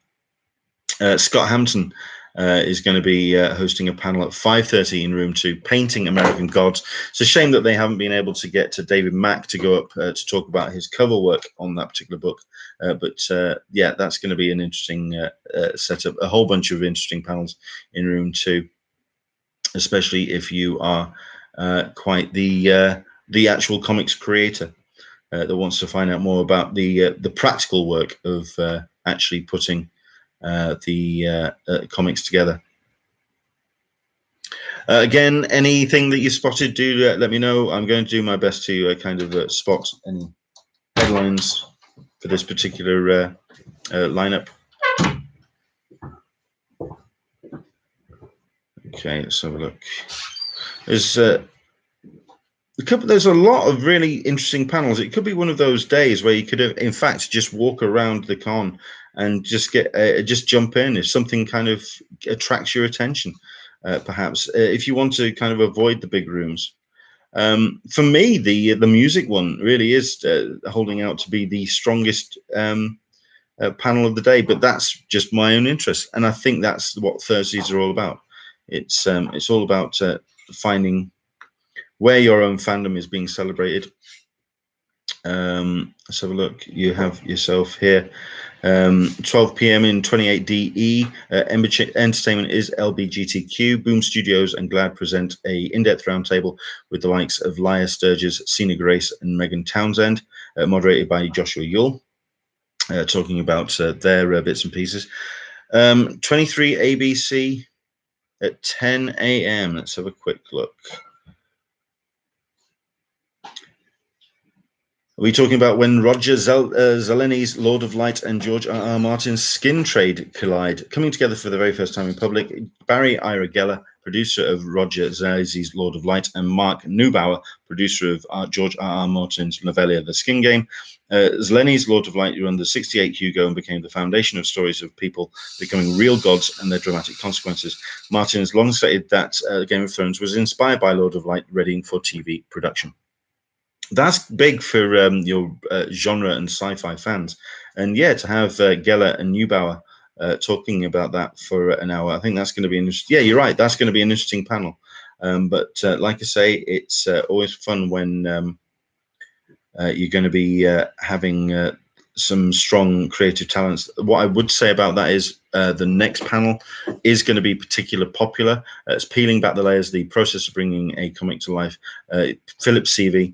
Scott Hampton is going to be hosting a panel at 5:30 in room 2, Painting American Gods. It's a shame that they haven't been able to get to David Mack to go up to talk about his cover work on that particular book. But yeah, that's going to be an interesting setup. A whole bunch of interesting panels in room 2, especially if you are quite the actual comics creator that wants to find out more about the practical work of actually putting the comics together. Again, anything that you spotted, do let me know. I'm going to do my best to kind of spot any headlines for this particular lineup. Okay, let's have a look. There's a lot of really interesting panels. It could be one of those days where you could, in fact, just walk around the con and just just jump in if something kind of attracts your attention. Perhaps if you want to kind of avoid the big rooms. For me, the music one really is holding out to be the strongest panel of the day, but that's just my own interest, and I think that's what Thursdays are all about. It's all about finding where your own fandom is being celebrated. Let's have a look. You have yourself here 12 p.m. in 28DE. Entertainment is LBGTQ. Boom Studios and GLAD present a in-depth roundtable with the likes of Lyra Sturgis, Sina Grace, and Megan Townsend, moderated by Joshua Yule, talking about their bits and pieces. 23 ABC at 10 a.m. Let's have a quick look. Are we talking about when Roger Zeleni's Lord of Light and George R.R. Martin's Skin Trade collide, coming together for the very first time in public? Barry Ira Geller, producer of Roger Zeleni's Lord of Light, and Mark Neubauer, producer of George R.R. Martin's novella The Skin Game. Zeleni's Lord of Light won the 68 Hugo and became the foundation of stories of people becoming real gods and their dramatic consequences. Martin has long stated that Game of Thrones was inspired by Lord of Light, readying for TV production. That's big for your genre and sci-fi fans, and yeah, to have Geller and Neubauer talking about that for an hour, I think that's going to be interesting. Yeah, you're right. That's going to be an interesting panel. But like I say, it's always fun when you're going to be having some strong creative talents. What I would say about that is the next panel is going to be particularly popular. It's Peeling Back the Layers: The Process of Bringing a Comic to Life. Philip Seavey,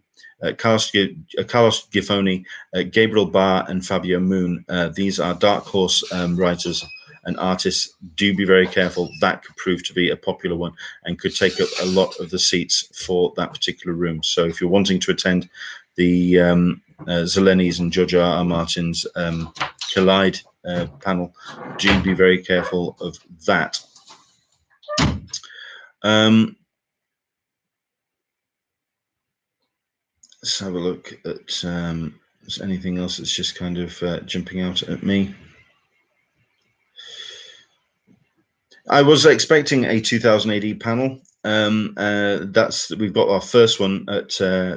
Carlos Giffoni, Gabriel Barr, and Fabio Moon. These are Dark Horse writers and artists. Do be very careful. That could prove to be a popular one and could take up a lot of the seats for that particular room. So if you're wanting to attend the Zeleni's and George R.R. Martin's Collide panel, do be very careful of that. Let's have a look at is anything else that's just kind of jumping out at me. I was expecting a 2000 AD panel. We've got our first one at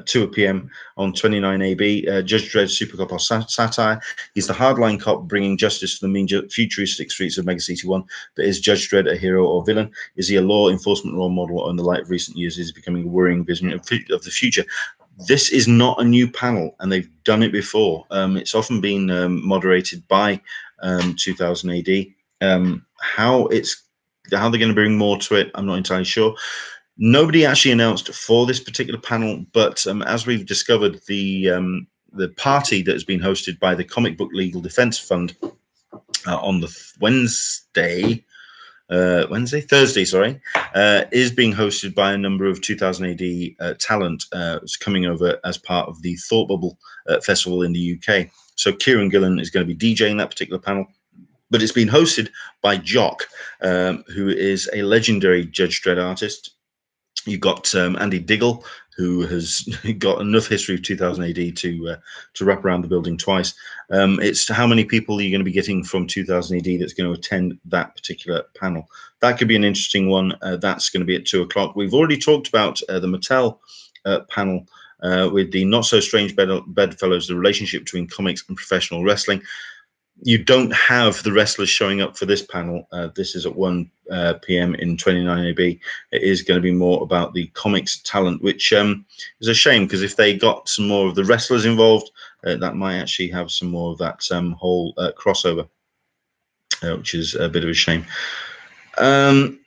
2 p.m. on 29 AB. Judge Dredd Supercop or satire. He's the hardline cop bringing justice to the mean futuristic streets of Mega City 1. But is Judge Dredd a hero or villain? Is he a law enforcement role model? In the light of recent years, is becoming a worrying vision of the future. This is not a new panel, and they've done it before. It's often been moderated by 2000 AD. How they're going to bring more to it, I'm not entirely sure. Nobody actually announced for this particular panel, but as we've discovered, the party that has been hosted by the Comic Book Legal Defense Fund on the Thursday, sorry, is being hosted by a number of 2000 AD talent coming over as part of the Thought Bubble Festival in the UK. So Kieran Gillen is going to be DJing that particular panel, but it's been hosted by Jock, who is a legendary Judge Dredd artist. You've got Andy Diggle, who has got enough history of 2000 AD to wrap around the building twice. It's how many people are you going to be getting from 2000 AD that's going to attend that particular panel? That could be an interesting one. That's going to be at 2 o'clock. We've already talked about the Mattel panel with the Not So Strange Bedfellows, the relationship between comics and professional wrestling. You don't have the wrestlers showing up for this panel. This is at 1 p.m. in 29AB. It is going to be more about the comics talent, which is a shame, because if they got some more of the wrestlers involved, that might actually have some more of that whole crossover, which is a bit of a shame. Let's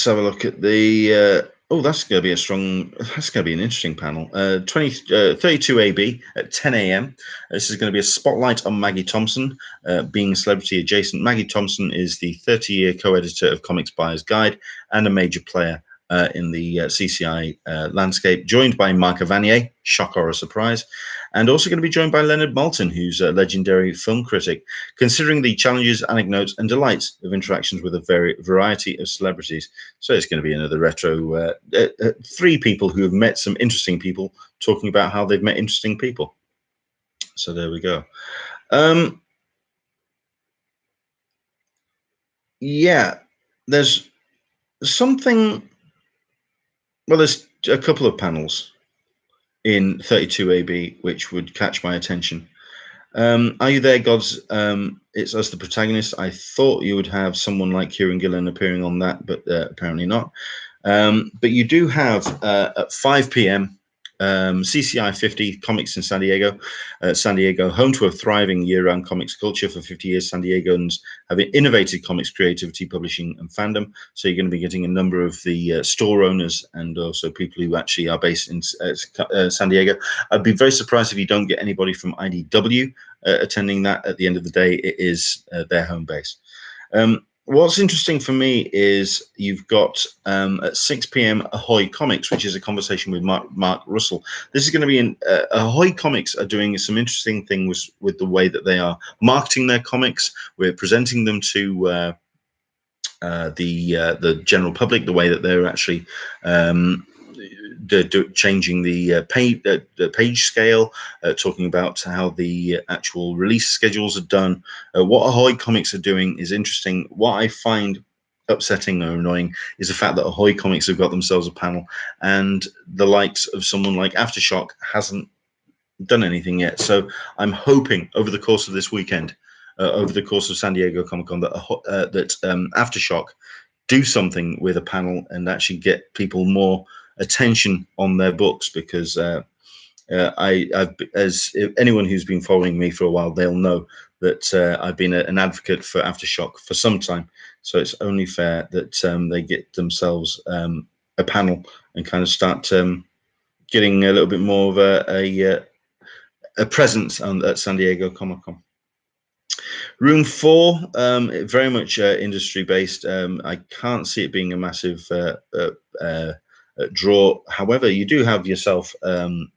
have a look at the that's going to be an interesting panel. 32AB at 10 a.m. This is going to be a spotlight on Maggie Thompson, being celebrity adjacent. Maggie Thompson is the 30-year co-editor of Comics Buyer's Guide and a major player in the CCI landscape, joined by Mark Avanier, shock or a surprise, and also going to be joined by Leonard Maltin, who's a legendary film critic, considering the challenges, anecdotes, and delights of interactions with a variety of celebrities. So it's going to be another retro, 3 people who have met some interesting people talking about how they've met interesting people. So there we go. Yeah, there's something. Well, there's a couple of panels in 32AB which would catch my attention. Are You There, Gods? It's Us, the protagonist. I thought you would have someone like Kieran Gillen appearing on that, but apparently not. But you do have at 5 p.m. CCI 50 Comics in San Diego. San Diego, home to a thriving year-round comics culture. For 50 years, San Diegans have innovated comics creativity, publishing, and fandom. So you're going to be getting a number of the store owners and also people who actually are based in San Diego. I'd be very surprised if you don't get anybody from IDW attending that. At the end of the day, it is their home base. What's interesting for me is you've got at 6 p.m. Ahoy Comics, which is a conversation with Mark Russell. This is going to be in Ahoy Comics are doing some interesting things with the way that they are marketing their comics. We're presenting them to the general public, the way that they're actually changing the page scale, talking about how the actual release schedules are done. What Ahoy Comics are doing is interesting. What I find upsetting or annoying is the fact that Ahoy Comics have got themselves a panel, and the likes of someone like Aftershock hasn't done anything yet. So I'm hoping over the course of this weekend, over the course of San Diego Comic-Con, that Aftershock do something with a panel and actually get people more attention on their books, because as anyone who's been following me for a while, they'll know that I've been an advocate for Aftershock for some time. So it's only fair that they get themselves a panel and kind of start getting a little bit more of a presence at San Diego Comic-Con. Room 4, very much industry based. I can't see it being a massive draw. However, you do have yourself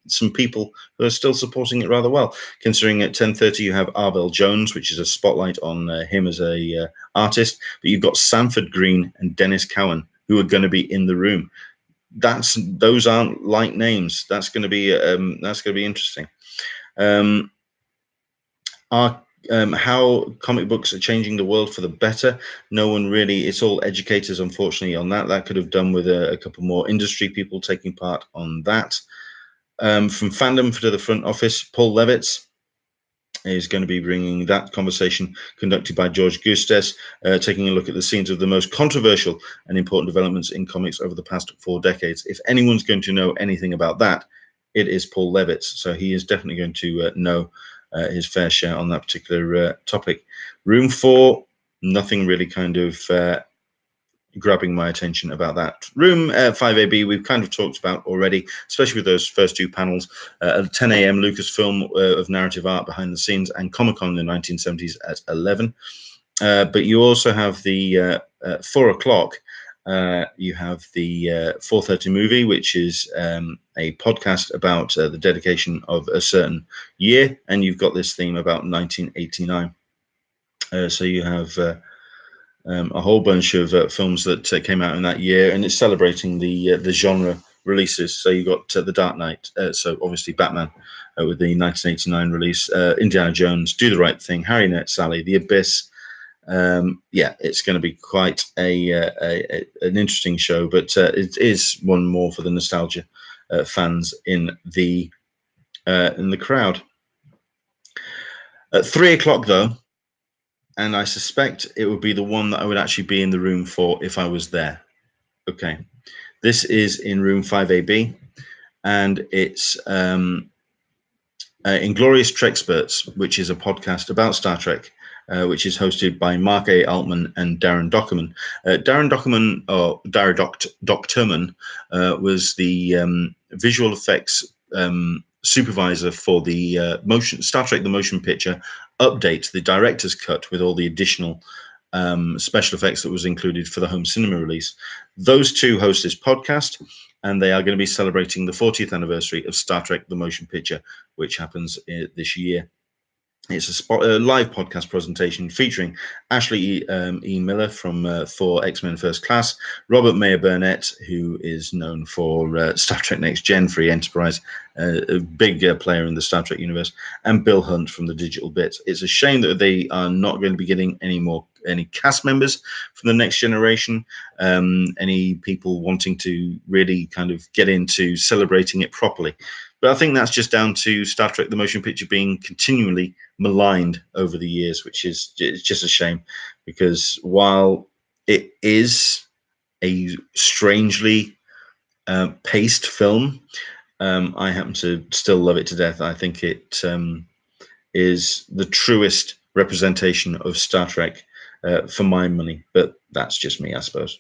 some people who are still supporting it rather well, considering at 10:30 you have Arvell Jones, which is a spotlight on him as a artist, but you've got Sanford Green and Dennis Cowan who are going to be in the room. Those aren't light names. That's going to be interesting. How comic books are changing the world for the better. No one really, it's all educators, unfortunately, on that. That could have done with a couple more industry people taking part on that. From fandom to the front office, Paul Levitz is going to be bringing that conversation conducted by George Gustes, taking a look at the scenes of the most controversial and important developments in comics over the past 4 decades. If anyone's going to know anything about that, it is Paul Levitz. So he is definitely going to know his fair share on that particular topic. Room 4, nothing really kind of grabbing my attention about that. Room 5AB, we've kind of talked about already, especially with those first two panels. At 10 a.m., Lucasfilm of narrative art behind the scenes, and Comic-Con in the 1970s at 11. But you also have the 4 o'clock. You have the 4:30 movie, which is a podcast about the dedication of a certain year, and you've got this theme about 1989. So you have a whole bunch of films that came out in that year, and it's celebrating the genre releases. So you got The Dark Knight, so obviously Batman with the 1989 release, Indiana Jones, Do the Right Thing, Harry Met Sally, The Abyss. Yeah, it's going to be quite an interesting show, but it is one more for the nostalgia fans in the crowd. At 3 o'clock, though, and I suspect it would be the one that I would actually be in the room for if I was there. Okay, this is in room 5AB, and it's Inglorious Trexperts, which is a podcast about Star Trek, which is hosted by Mark A. Altman and Darren Dockerman. Darren Dockerman, or Docterman, was the visual effects supervisor for the Star Trek: The Motion Picture update, the director's cut with all the additional special effects that was included for the home cinema release. Those two host this podcast, and they are going to be celebrating the 40th anniversary of Star Trek: The Motion Picture, which happens this year. It's a live podcast presentation featuring Ashley E. Miller from for X-Men First Class, Robert Mayer Burnett, who is known for Star Trek Next Gen, Free Enterprise, a big player in the Star Trek universe, and Bill Hunt from the Digital Bit. It's a shame that they are not going to be getting any cast members from the Next Generation, any people wanting to really kind of get into celebrating it properly. But I think that's just down to Star Trek: The Motion Picture being continually maligned over the years, which is just a shame, because while it is a strangely paced film, I happen to still love it to death. I think it is the truest representation of Star Trek for my money, but that's just me, I suppose.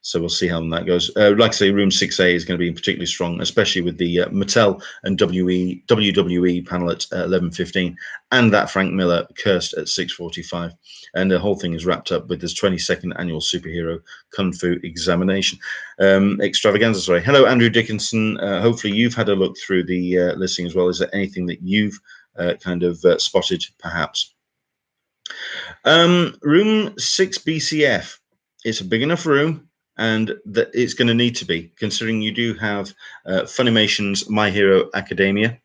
So we'll see how that goes. Like I say, Room 6A is going to be particularly strong, especially with the Mattel and WWE panel at 11:15, and that Frank Miller Cursed at 6:45. And the whole thing is wrapped up with this 22nd annual superhero kung fu extravaganza. Sorry. Hello, Andrew Dickinson. Hopefully you've had a look through the listing as well. Is there anything that you've kind of spotted, perhaps? Room 6 BCF. It's a big enough room, and that it's going to need to be, considering you do have Funimation's My Hero Academia,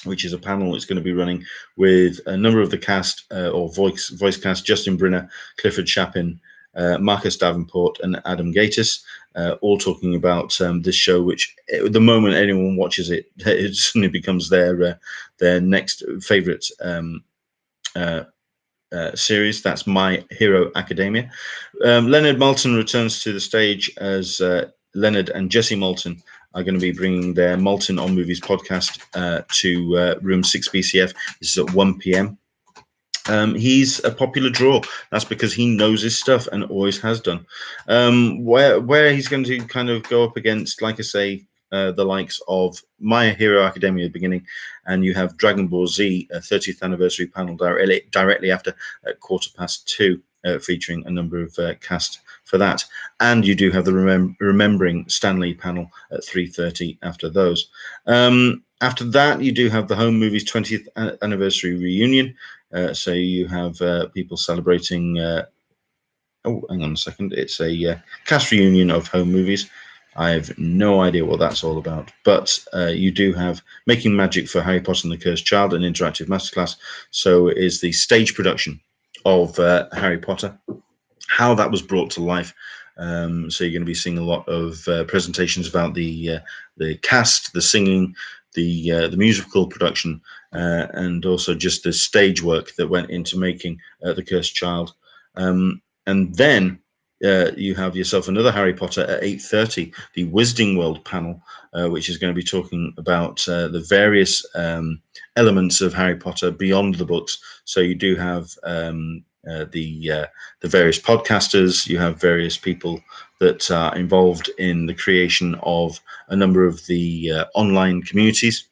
which is a panel that's going to be running with a number of the cast or voice cast: Justin Brinner, Clifford Chapin, Marcus Davenport, and Adam Gatiss, all talking about this show, which the moment anyone watches it, it suddenly becomes their next favorite series. That's My Hero Academia. Leonard Maltin returns to the stage as Leonard and Jesse Maltin are going to be bringing their Maltin on Movies podcast to Room 6 BCF. This is at 1 p.m. He's a popular draw. That's because he knows his stuff and always has done. Where he's going to kind of go up against, like I say, the likes of My Hero Academia at the beginning, and you have Dragon Ball Z 30th anniversary panel directly after at 2:15, featuring a number of cast for that. And you do have the Remembering Stanley panel at 3:30 after those. After that, you do have the Home Movies 20th anniversary reunion. So you have people celebrating. Oh, hang on a second. It's a cast reunion of Home Movies. I have no idea what that's all about, but you do have Making Magic for Harry Potter and the Cursed Child, an interactive masterclass. So it is the stage production of Harry Potter, how that was brought to life. So you're going to be seeing a lot of presentations about the cast, the singing, the musical production, and also just the stage work that went into making The Cursed Child. And then you have yourself another Harry Potter at 8:30, the Wizarding World panel, which is going to be talking about the various elements of Harry Potter beyond the books. So you do have the various podcasters, you have various people that are involved in the creation of a number of the online communities.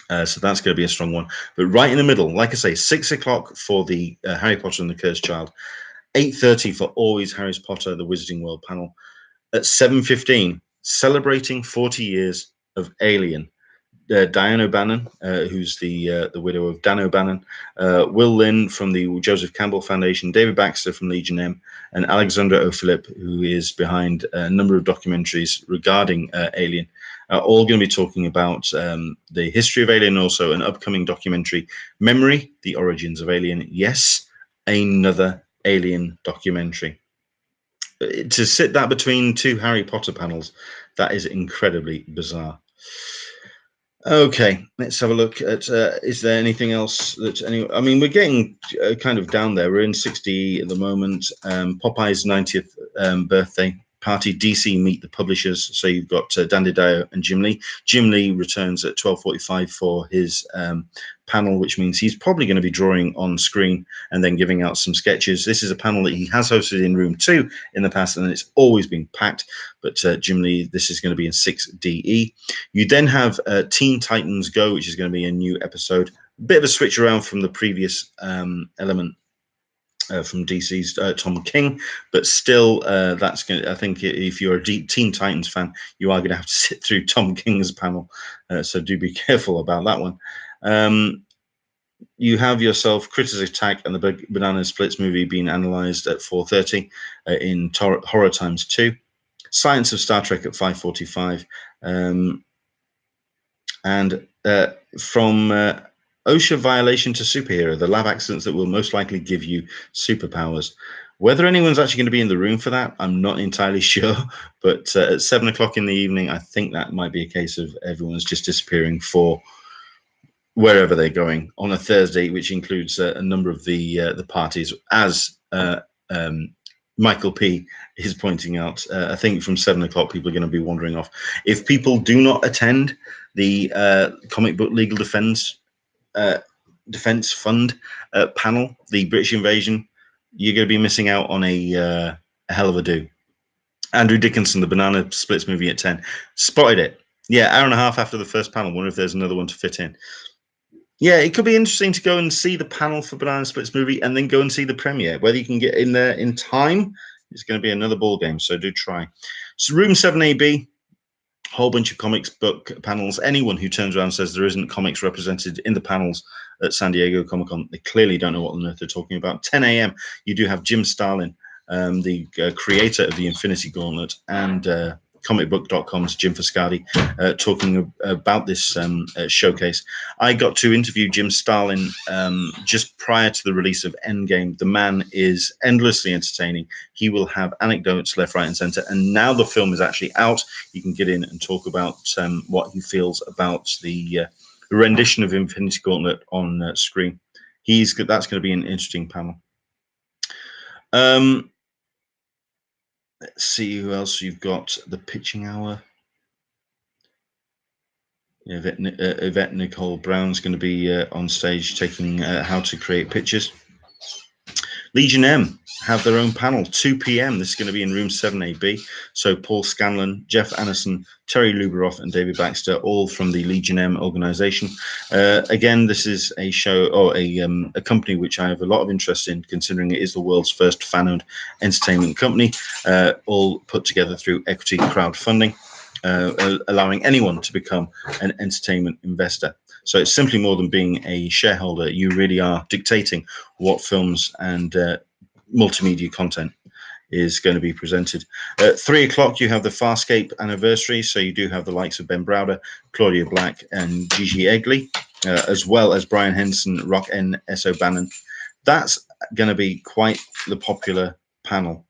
So that's going to be a strong one. But right in the middle, like I say, 6 o'clock for the Harry Potter and the Cursed Child, 8:30 for Always Harry Potter, the Wizarding World panel. At 7:15, celebrating 40 years of Alien. Diane O'Bannon, who's the widow of Dan O'Bannon, Will Lynn from the Joseph Campbell Foundation, David Baxter from Legion M, and Alexandra O'Phillip, who is behind a number of documentaries regarding Alien, are all going to be talking about the history of Alien, also an upcoming documentary, Memory, The Origins of Alien. Yes, another Alien documentary. To sit that between two Harry Potter panels, that is incredibly bizarre. Okay, let's have a look at, is there anything else that I mean, we're getting kind of down there. We're in 60 at the moment. Popeye's 90th birthday party, DC Meet the Publishers. So you've got Dan DiDio and Jim Lee. Jim Lee returns at 12:45 for his panel, which means he's probably going to be drawing on screen and then giving out some sketches. This is a panel that he has hosted in room 2 in the past, and it's always been packed. But Jim Lee, this is going to be in 6DE. You then have Teen Titans Go, which is going to be a new episode. A bit of a switch around from the previous element from DC's Tom King, but still, that's going to, I think if you're a Teen Titans fan, you are going to have to sit through Tom King's panel, so do be careful about that one. You have yourself Critters Attack and the Banana Splits movie being analysed at 4:30 in Horror Times 2. Science of Star Trek at 5:45. And from OSHA violation to superhero, the lab accidents that will most likely give you superpowers. Whether anyone's actually going to be in the room for that, I'm not entirely sure. But at 7 o'clock in the evening, I think that might be a case of everyone's just disappearing for wherever they're going on a Thursday, which includes a number of the parties, as Michael P is pointing out. I think from 7 o'clock, people are going to be wandering off. If people do not attend the Comic Book Legal Defense Fund panel, the British Invasion, you're going to be missing out on a hell of a do. Andrew Dickinson, the Banana Splits movie at 10. Spotted it. Yeah, hour and a half after the first panel. Wonder if there's another one to fit in. Yeah, it could be interesting to go and see the panel for Banana Splits movie and then go and see the premiere. Whether you can get in there in time is going to be another ball game, so do try. So room 7AB, whole bunch of comics book panels. Anyone who turns around and says there isn't comics represented in the panels at San Diego Comic-Con, they clearly don't know what on earth they're talking about. 10 a.m., you do have Jim Starlin, the creator of the Infinity Gauntlet, and comicbook.com's Jim Fuscati talking about this showcase. I got to interview Jim Starlin just prior to the release of Endgame. The man is endlessly entertaining. He will have anecdotes left, right, and center. And now the film is actually out, you can get in and talk about what he feels about the rendition of Infinity Gauntlet on screen. That's going to be an interesting panel. Let's see who else you've got. The pitching hour. Yeah, Yvette Nicole Brown's going to be on stage taking how to create pictures. Legion M have their own panel, 2 p.m. This is going to be in room 7AB. So Paul Scanlon, Jeff Anderson, Terry Luberoff, and David Baxter, all from the Legion M organization. Again, this is a show or a company which I have a lot of interest in, considering it is the world's first fan-owned entertainment company, all put together through equity crowdfunding, allowing anyone to become an entertainment investor. So it's simply more than being a shareholder. You really are dictating what films and multimedia content is going to be presented. At 3 o'clock, you have the Farscape anniversary. So you do have the likes of Ben Browder, Claudia Black, and Gigi Eggley, as well as Brian Henson, Rock N. S. O'Bannon. That's going to be quite the popular panel.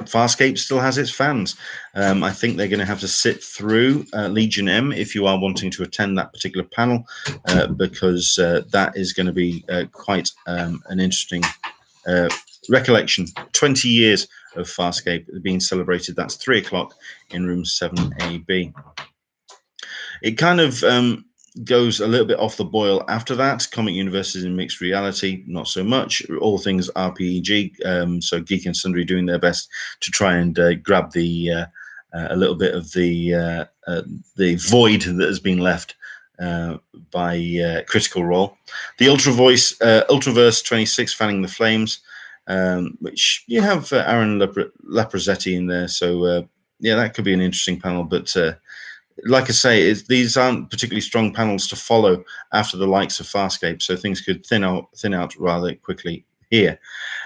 Farscape still has its fans. I think they're going to have to sit through Legion M if you are wanting to attend that particular panel, because that is going to be quite an interesting recollection, 20 years of Farscape being celebrated. That's 3 o'clock in room 7AB. It kind of goes a little bit off the boil after that. Comic Universes in Mixed Reality, not so much. All things RPG, so Geek and Sundry doing their best to try and grab the a little bit of the void that has been left by Critical Role. The Ultraverse 26 Fanning the Flames, which you have Aaron Leprosetti in there, so yeah, that could be an interesting panel, but like I say, these aren't particularly strong panels to follow after the likes of Farscape, so things could thin out rather quickly here.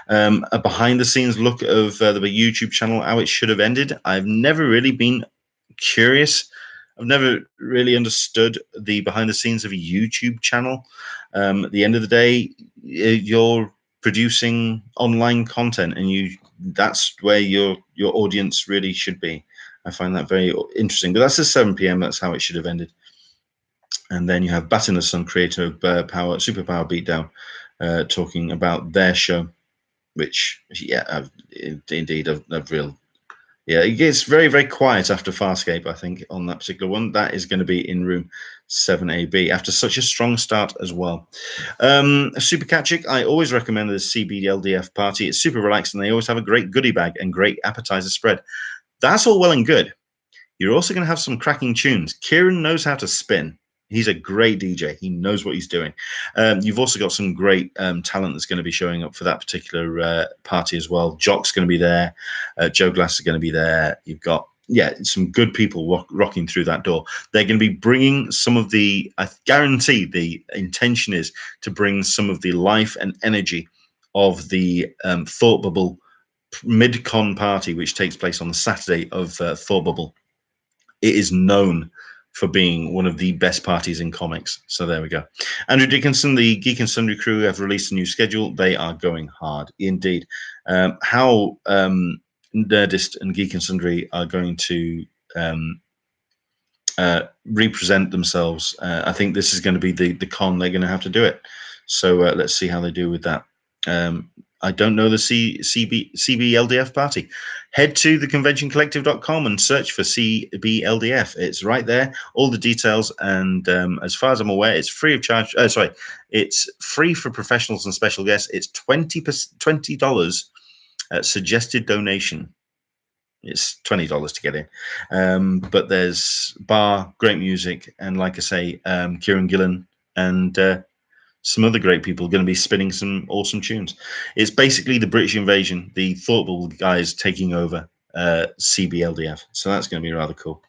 A behind-the-scenes look of the YouTube channel, how it should have ended. I've never really been curious. I've never really understood the behind-the-scenes of a YouTube channel. At the end of the day, you're producing online content, and that's where your audience really should be. I find that very interesting. But that's at 7 p.m. That's how it should have ended. And then you have Bat in the Sun, creator of Superpower Beatdown, talking about their show, which, yeah, indeed, yeah, it gets very, very quiet after Farscape, I think, on that particular one. That is going to be in room 7AB after such a strong start as well. Super Catchic, I always recommend the CBLDF party. It's super relaxed, and they always have a great goodie bag and great appetizer spread. That's all well and good. You're also going to have some cracking tunes. Kieran knows how to spin. He's a great DJ. He knows what he's doing. You've also got some great talent that's going to be showing up for that particular party as well. Jock's going to be there. Joe Glass is going to be there. You've got, yeah, some good people rocking through that door. They're going to be bringing some of the, I guarantee the intention is to bring some of the life and energy of the Thought Bubble mid-con party, which takes place on the Saturday of Thought Bubble. It is known for being one of the best parties in comics. So there we go. Andrew Dickinson, the Geek and Sundry crew have released a new schedule. They are going hard indeed. How Nerdist and Geek and Sundry are going to represent themselves, I think this is going to be the con they're going to have to do it. So let's see how they do with that. I don't know the CBLDF party. Head to theconventioncollective.com and search for CBLDF. It's right there, all the details. And as far as I'm aware, it's free of charge. It's free for professionals and special guests. It's $20 suggested donation. It's $20 to get in. But there's bar, great music, and like I say, Kieran Gillen and some other great people are going to be spinning some awesome tunes. It's basically the British invasion, the Thought Bubble guys taking over CBLDF. So that's going to be rather cool.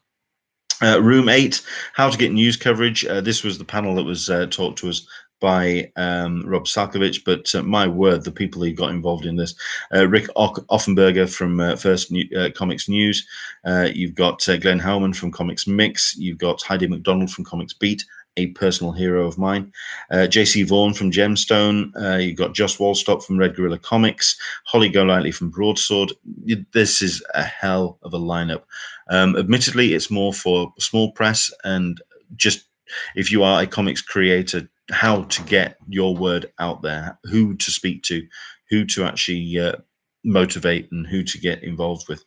Room 8, how to get news coverage. This was the panel that was taught to us by Rob Salkovich, but my word, the people who got involved in this. Rick Offenberger from First Comics News. You've got Glenn Howman from Comics Mix. You've got Heidi McDonald from Comics Beat, a personal hero of mine. JC Vaughan from Gemstone. You've got Joss Wallstop from Red Gorilla Comics. Holly Golightly from Broadsword. This is a hell of a lineup. Admittedly, it's more for small press and just if you are a comics creator, how to get your word out there, who to speak to, who to actually motivate, and who to get involved with.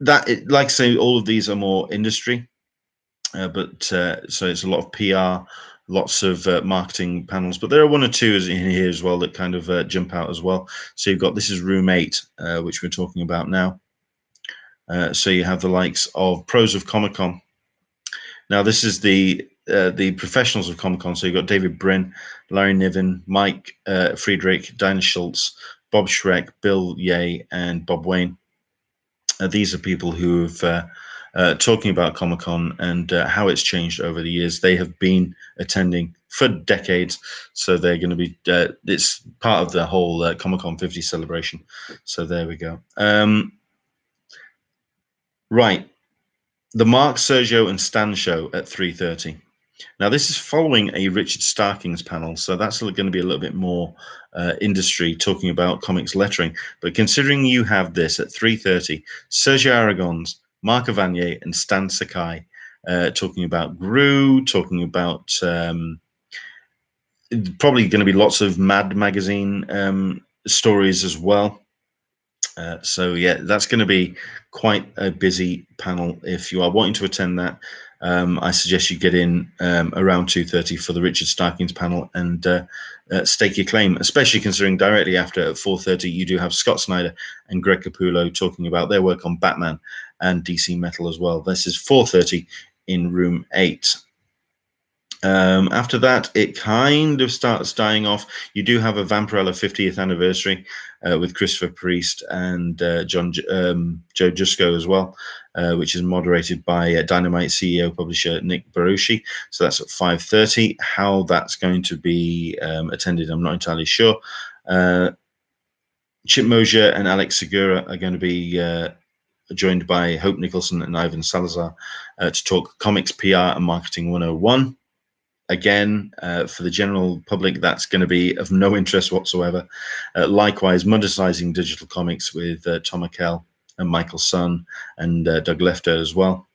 Like I say, all of these are more industry. So it's a lot of PR, lots of marketing panels, but there are one or two in here as well that kind of jump out as well. So you've got, this is room 8, which we're talking about now. So you have the likes of Pros of Comic-Con. Now this is the professionals of Comic-Con. So you've got David Brin, Larry Niven, Mike Friedrich, Dinah Schultz, Bob Schreck, Bill Ye, and Bob Wayne. These are people who have talking about Comic-Con and how it's changed over the years. They have been attending for decades, so they're going to be, it's part of the whole Comic-Con 50 celebration. So there we go. Right. The Mark, Sergio, and Stan show at 3:30. Now, this is following a Richard Starkings panel, so that's going to be a little bit more industry, talking about comics lettering. But considering you have this at 3:30, Sergio Aragon's, Mark Avanier, and Stan Sakai talking about Gru, talking about probably going to be lots of Mad magazine stories as well. So yeah, that's going to be quite a busy panel. If you are wanting to attend that, I suggest you get in around 2:30 for the Richard Starkings panel and stake your claim, especially considering directly after at 4:30 you do have Scott Snyder and Greg Capullo talking about their work on Batman and DC Metal as well. This is 4:30 in room 8. After that, it kind of starts dying off. You do have a Vampirella 50th anniversary with Christopher Priest and Joe Jusko as well, which is moderated by Dynamite CEO publisher Nick Baruchi. So that's at 5:30. How that's going to be attended, I'm not entirely sure. Chip Mosier and Alex Segura are going to be joined by Hope Nicholson and Ivan Salazar to talk comics, PR, and marketing 101. Again, for the general public, that's going to be of no interest whatsoever. Likewise, monetizing digital comics with Tom Akell and Michael Sun and Doug Lefter as well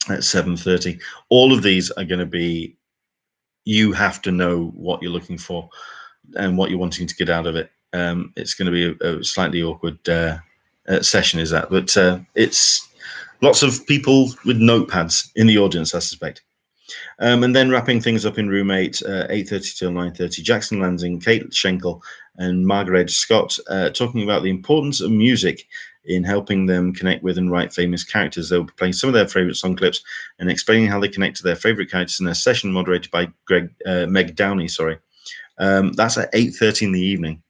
at 7:30. All of these are going to be, you have to know what you're looking for and what you're wanting to get out of it. It's going to be a slightly awkward session, is that? But it's lots of people with notepads in the audience, I suspect. And then wrapping things up in room 8, 8:30 till 9:30, Jackson Lansing, Kate Schenkel, and Margaret Scott talking about the importance of music in helping them connect with and write famous characters. They'll be playing some of their favorite song clips and explaining how they connect to their favorite characters in a session moderated by Meg Downey. That's at 8:30 in the evening.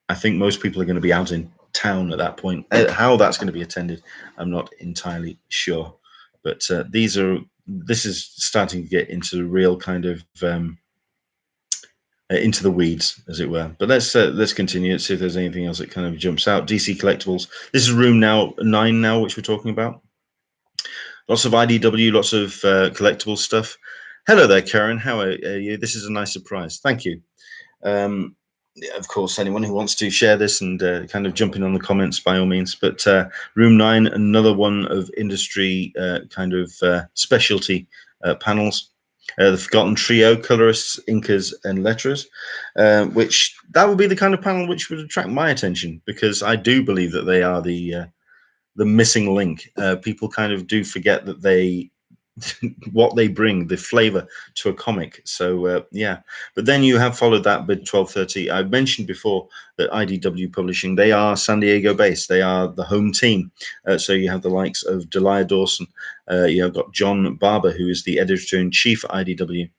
I think most people are going to be out in town at that point. How that's going to be attended, I'm not entirely sure. But this is starting to get into the real kind of into the weeds, as it were. But let's continue. Let's see if there's anything else that kind of jumps out. DC Collectibles. This is room 9 now, which we're talking about. Lots of IDW, lots of collectible stuff. Hello there, Karen. How are you? This is a nice surprise. Thank you. Of course, anyone who wants to share this and kind of jump in on the comments, by all means. But room 9, another one of industry kind of specialty panels. The Forgotten Trio, colorists, inkers, and letterers, which that would be the kind of panel which would attract my attention, because I do believe that they are the missing link. People kind of do forget that they what they bring, the flavor to a comic. So yeah, but then you have followed that with 12:30. I mentioned before that IDW Publishing, they are San Diego based. They are the home team. So you have the likes of Delia Dawson. You have got John Barber, who is the editor-in-chief at IDW,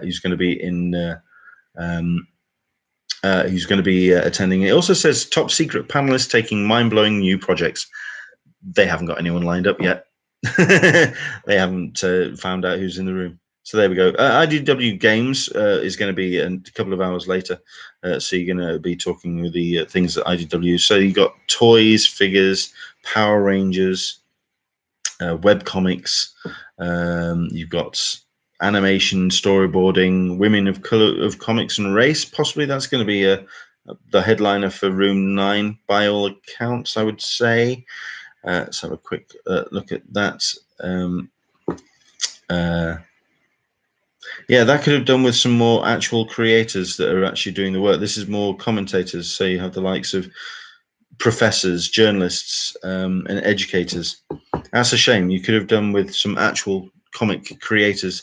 who's going to be in who's going to be attending. It also says top secret panelists taking mind-blowing new projects. They haven't got anyone lined up yet. They haven't found out who's in the room. So there we go. IDW Games is going to be a couple of hours later. So you're going to be talking with the things that IDW. So you got toys, figures, Power Rangers, web comics. You've got animation, storyboarding, women of color, of comics and race. Possibly that's going to be the headliner for room 9 by all accounts, I would say. Let's have a quick look at that. Yeah, that could have done with some more actual creators that are actually doing the work. This is more commentators. So you have the likes of professors, journalists, and educators. That's a shame. You could have done with some actual comic creators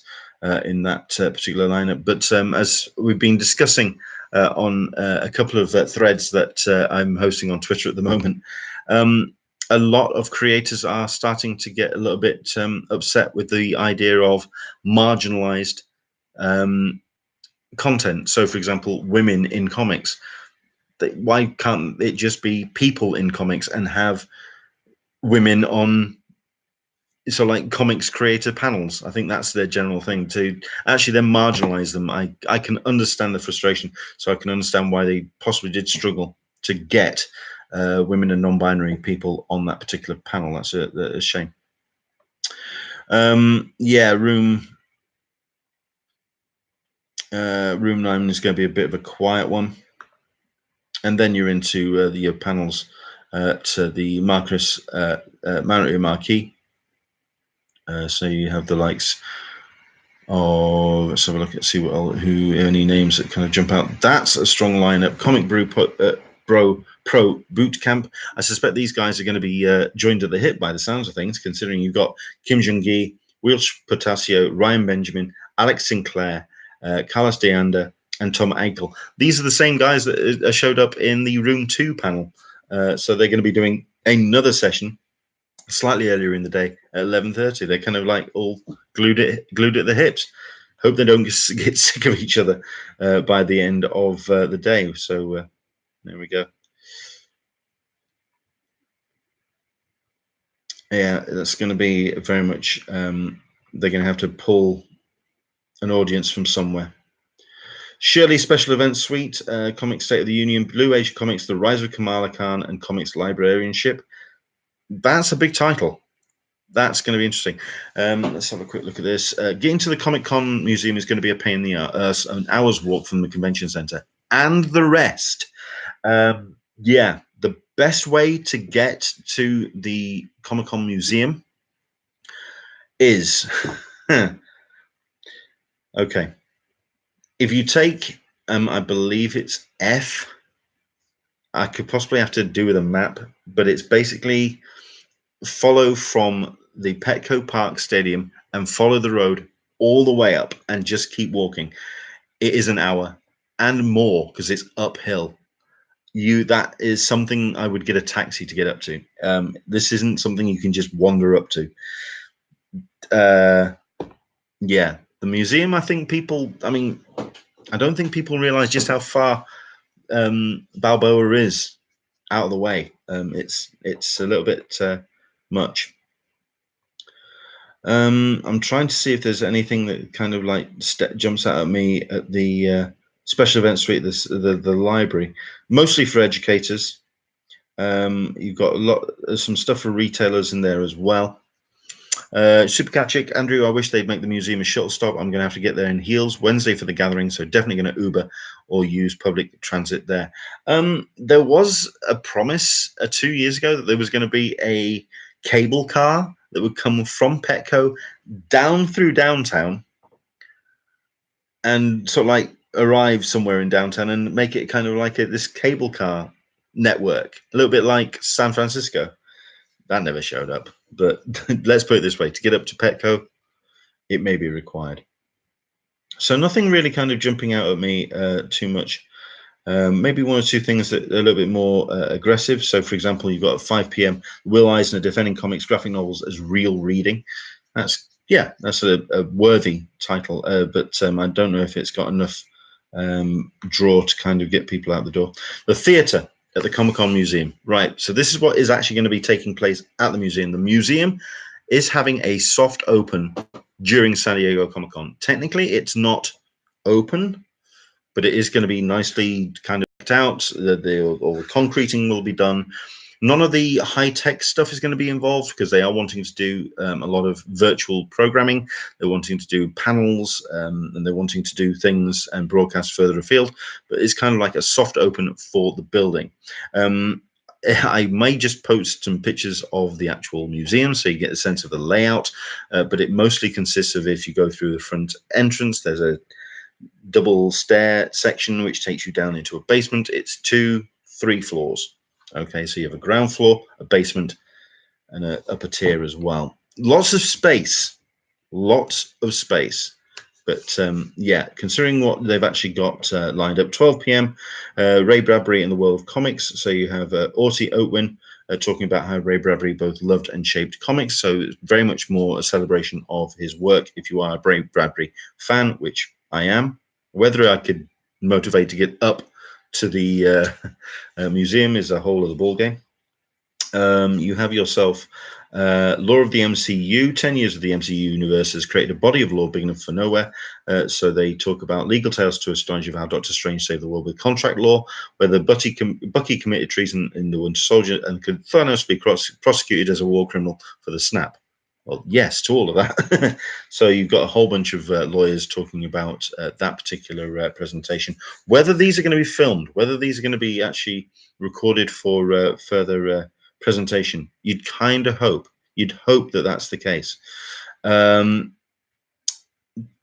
in that particular lineup. But as we've been discussing on a couple of threads that I'm hosting on Twitter at the moment, a lot of creators are starting to get a little bit upset with the idea of marginalized content. So, for example, women in comics. Why can't it just be people in comics and have women on, so like comics creator panels? I think that's their general thing, to actually then marginalize them. I can understand the frustration, so I can understand why they possibly did struggle to get women and non-binary people on that particular panel. That's a shame. Yeah, room 9 is going to be a bit of a quiet one, and then you're into your panels to the Marcus Mario Marquis. So you have the likes of, let's have a look at, see what who any names that kind of jump out. That's a strong lineup. Comic Brew Pro Boot Camp. I suspect these guys are going to be joined at the hip by the sounds of things, considering you've got Kim Jung-gi, Wilsh Potasio, Ryan Benjamin, Alex Sinclair, Carlos Deander, and Tom Ankle. These are the same guys that showed up in the Room 2 panel. So they're going to be doing another session slightly earlier in the day at 11:30. They're kind of like all glued at the hips. Hope they don't get sick of each other by the end of the day. So there we go. Yeah, that's going to be very much. They're going to have to pull an audience from somewhere. Shirley Special Events Suite, Comics State of the Union, Blue Age Comics, The Rise of Kamala Khan, and Comics Librarianship. That's a big title. That's going to be interesting. Let's have a quick look at this. Getting to the Comic Con Museum is going to be a pain in the ass, an hour's walk from the convention center, and the rest. Yeah, the best way to get to the Comic Con Museum is okay. If you take, I believe it's F. I could possibly have to do with a map, but it's basically follow from the Petco Park Stadium and follow the road all the way up and just keep walking. It is an hour and more because it's uphill. That is something I would get a taxi to get up to. This isn't something you can just wander up to. Yeah, the museum, I think I don't think people realize just how far Balboa is out of the way. It's a little bit much. I'm trying to see if there's anything that kind of like jumps out at me at the special event suite, the library, mostly for educators. You've got some stuff for retailers in there as well. Supercat Chick, Andrew, I wish they'd make the museum a shuttle stop. I'm going to have to get there in heels Wednesday for the gathering, so definitely going to Uber or use public transit there. There was a promise 2 years ago that there was going to be a cable car that would come from Petco down through downtown and sort of like arrive somewhere in downtown and make it kind of like this cable car network, a little bit like San Francisco. That never showed up, but let's put it this way: to get up to Petco, it may be required. So nothing really kind of jumping out at me too much. Maybe one or two things that are a little bit more aggressive. So, for example, you've got at 5 p.m. Will Eisner defending comics graphic novels as real reading. That's a worthy title, but I don't know if it's got enough draw to kind of get people out the door. The theater at the Comic-Con Museum. Right, so this is what is actually going to be taking place at the museum. The museum is having a soft open during San Diego Comic-Con. Technically, it's not open, but it is going to be nicely kind of decked out. All the concreting will be done. None of the high-tech stuff is going to be involved because they are wanting to do a lot of virtual programming. They're wanting to do panels and they're wanting to do things and broadcast further afield. But it's kind of like a soft open for the building. I may just post some pictures of the actual museum so you get a sense of the layout. But it mostly consists of, if you go through the front entrance, there's a double stair section which takes you down into a basement. It's 3 floors. Okay, so you have a ground floor, a basement, and an upper tier as well. Lots of space. But yeah, considering what they've actually got lined up, 12 p.m., Ray Bradbury in the World of Comics. So you have Orty Oatwin talking about how Ray Bradbury both loved and shaped comics. So it's very much more a celebration of his work if you are a Ray Bradbury fan, which I am. Whether I could motivate to get up to the museum is a whole other ballgame. You have yourself Law of the MCU. 10 years of the MCU universe has created a body of law big enough for nowhere. So they talk about legal tales to astonish you of how Doctor Strange saved the world with contract law, whether Bucky committed treason in the Winter Soldier and could Thanos be prosecuted as a war criminal for the snap. Well, yes to all of that. So you've got a whole bunch of lawyers talking about that particular presentation. Whether these are going to be filmed, whether these are going to be actually recorded for further presentation, you'd kind of hope. You'd hope that that's the case.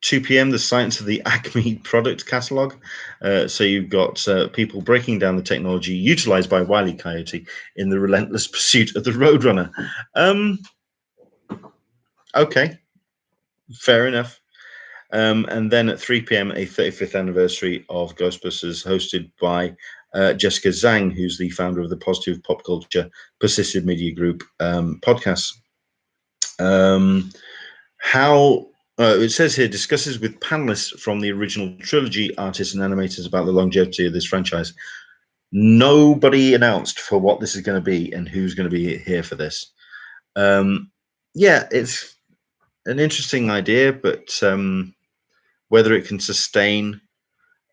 2 p.m. the science of the Acme product catalog. So you've got people breaking down the technology utilized by Wile E. Coyote in the relentless pursuit of the Roadrunner. Okay, fair enough. And then at 3 p.m., a 35th anniversary of Ghostbusters, hosted by Jessica Zhang, who's the founder of the Positive Pop Culture Persisted Media Group podcast. It says here, discusses with panelists from the original trilogy, artists and animators about the longevity of this franchise. Nobody announced for what this is going to be and who's going to be here for this. Yeah, it's an interesting idea, but whether it can sustain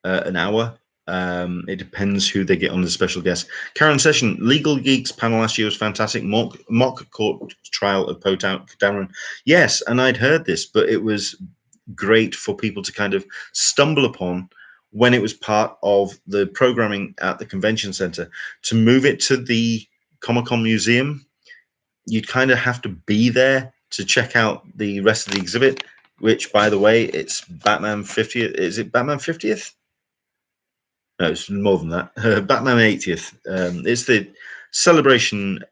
an hour, it depends who they get on as special guest. Karen Session, Legal Geeks panel last year was fantastic. Mock court trial of Poe Dameron. Yes, and I'd heard this, but it was great for people to kind of stumble upon when it was part of the programming at the convention center. To move it to the Comic-Con museum, you'd kind of have to be there to check out the rest of the exhibit, which, by the way, it's Batman 50th. Is it Batman 50th? No, it's more than that. Batman 80th. It's the celebration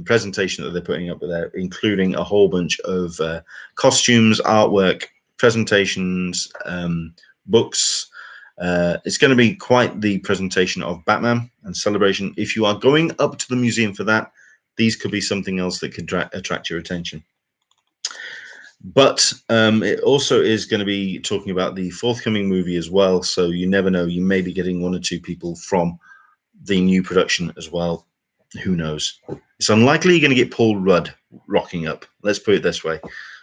presentation that they're putting up there, including a whole bunch of costumes, artwork, presentations, books. It's going to be quite the presentation of Batman and celebration. If you are going up to the museum for that, these could be something else that could attract your attention. But it also is going to be talking about the forthcoming movie as well. So you never know. You may be getting one or two people from the new production as well. Who knows? It's unlikely you're going to get Paul Rudd rocking up. Let's put it this way.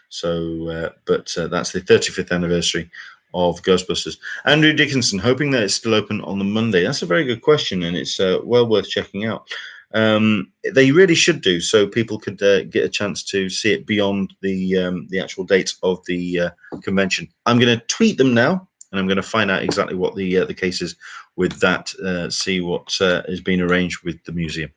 So, but that's the 35th anniversary of Ghostbusters. Andrew Dickinson, hoping that it's still open on the Monday. That's a very good question, and it's well worth checking out. They really should do, so people could get a chance to see it beyond the actual date of the convention. I'm going to tweet them now, and I'm going to find out exactly what the case is with that. See what has been arranged with the museum.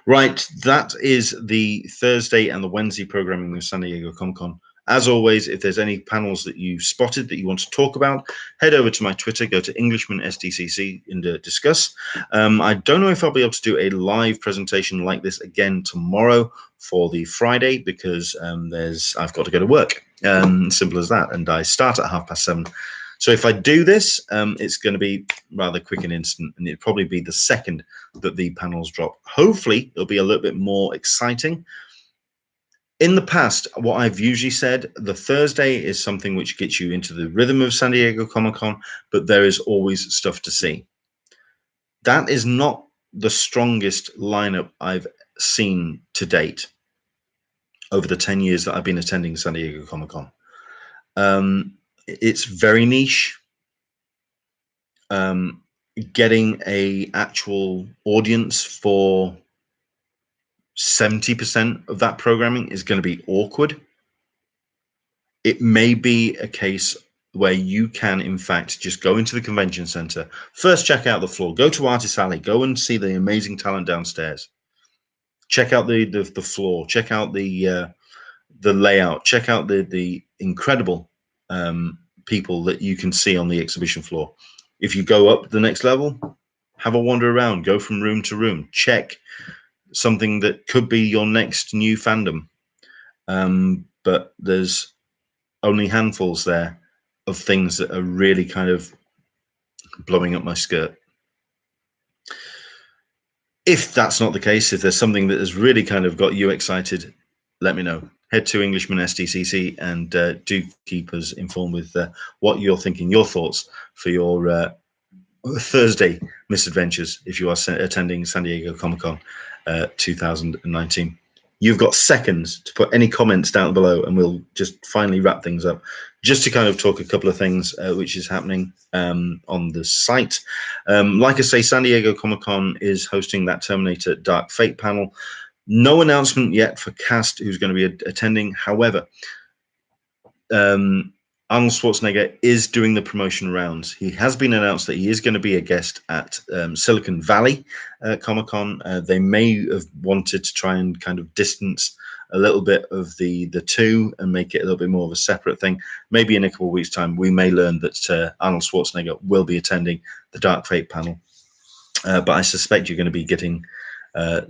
Right, that is the Thursday and the Wednesday programming of San Diego Comic-Con. As always, if there's any panels that you spotted that you want to talk about, head over to my Twitter, go to Englishman SDCC and discuss. I don't know if I'll be able to do a live presentation like this again tomorrow for the Friday because I've got to go to work. Simple as that. And I start at 7:30. So if I do this, it's going to be rather quick and instant, and it'll probably be the second that the panels drop. Hopefully, it'll be a little bit more exciting. In the past, what I've usually said, the Thursday is something which gets you into the rhythm of San Diego Comic-Con, but there is always stuff to see. That is not the strongest lineup I've seen to date over the 10 years that I've been attending San Diego Comic-Con. It's very niche. Getting an actual audience for 70% of that programming is going to be awkward. It may be a case where you can, in fact, just go into the convention center, first check out the floor, go to Artist Alley, go and see the amazing talent downstairs, check out the floor, check out the layout, check out the incredible people that you can see on the exhibition floor. If you go up the next level, have a wander around, go from room to room, check something that could be your next new fandom. But there's only handfuls there of things that are really kind of blowing up my skirt. If that's not the case, if there's something that has really kind of got you excited, let me know. Head to Englishman SDCC and do keep us informed with what you're thinking, your thoughts for your Thursday misadventures if you are attending San Diego Comic-Con 2019. You've got seconds to put any comments down below, and we'll just finally wrap things up. Just to kind of talk a couple of things which is happening on the site. Like I say, San Diego Comic-Con is hosting that Terminator Dark Fate panel. No announcement yet for cast who's going to be attending. However, Arnold Schwarzenegger is doing the promotion rounds. He has been announced that he is going to be a guest at Silicon Valley Comic-Con. They may have wanted to try and kind of distance a little bit of the two and make it a little bit more of a separate thing. Maybe in a couple of weeks' time, we may learn that Arnold Schwarzenegger will be attending the Dark Fate panel. But I suspect you're going to be getting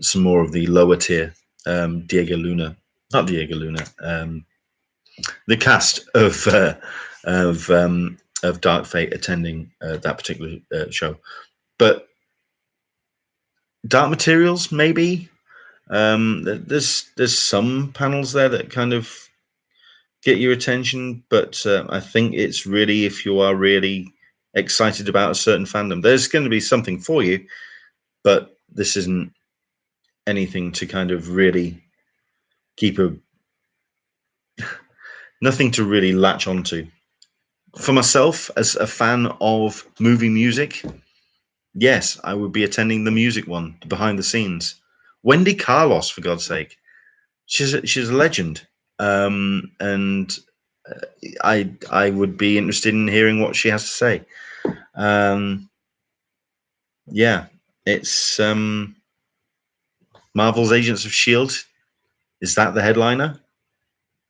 some more of the lower tier Diego Luna, not Diego Luna, the cast of Dark Fate attending that particular show. But Dark Materials, maybe. There's some panels there that kind of get your attention, but I think it's really, if you are really excited about a certain fandom, there's going to be something for you, but this isn't anything to kind of really keep nothing to really latch onto. For myself, as a fan of movie music, yes, I would be attending the music one, behind the scenes. Wendy Carlos, for God's sake, she's a legend, and I would be interested in hearing what she has to say. Yeah, it's Marvel's Agents of S.H.I.E.L.D. Is that the headliner?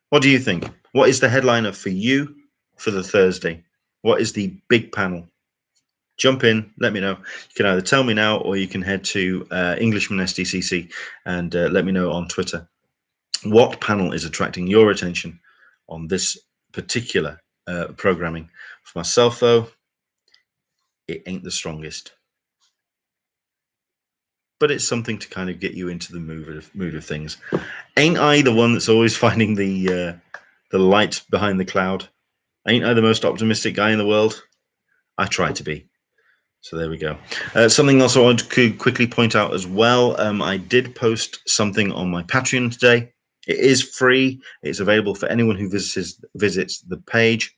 What do you think? What is the headliner for you for the Thursday? What is the big panel? Jump in, let me know. You can either tell me now, or you can head to Englishman SDCC and let me know on Twitter. What panel is attracting your attention on this particular programming? For myself, though, it ain't the strongest, but it's something to kind of get you into the mood of things. Ain't I the one that's always finding the light behind the cloud? Ain't I the most optimistic guy in the world? I try to be. So there we go. Something else I want to quickly point out as well. I did post something on my Patreon today. It is free. It's available for anyone who visits the page,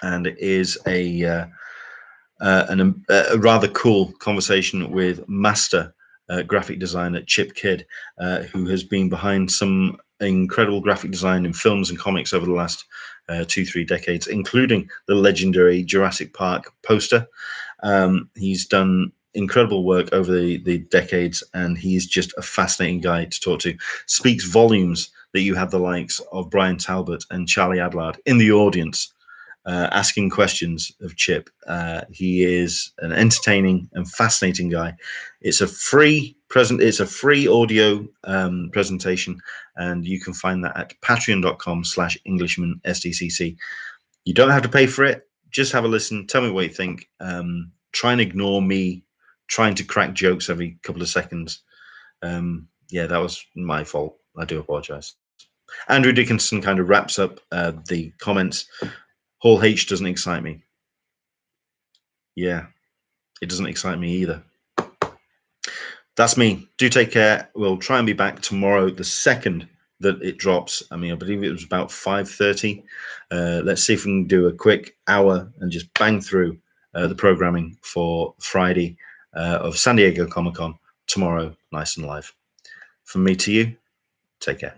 and it is a rather cool conversation with master graphic designer Chip Kidd, who has been behind some incredible graphic design in films and comics over the last 2-3 decades, including the legendary Jurassic Park poster. He's done incredible work over the decades, and he's just a fascinating guy to talk to. Speaks volumes that you have the likes of Brian Talbot and Charlie Adlard in the audience asking questions of Chip. He is an entertaining and fascinating guy. It's a free audio presentation, and you can find that at patreon.com/EnglishmanSDCC. You don't have to pay for it. Just have a listen. Tell me what you think. Try and ignore me trying to crack jokes every couple of seconds. Yeah, that was my fault. I do apologize. Andrew Dickinson kind of wraps up the comments. Hall H doesn't excite me. Yeah, it doesn't excite me either. That's me. Do take care. We'll try and be back tomorrow, the 2nd that it drops. I mean, I believe it was about 5:30. Let's see if we can do a quick hour and just bang through the programming for Friday of San Diego Comic-Con tomorrow, nice and live. From me to you, take care.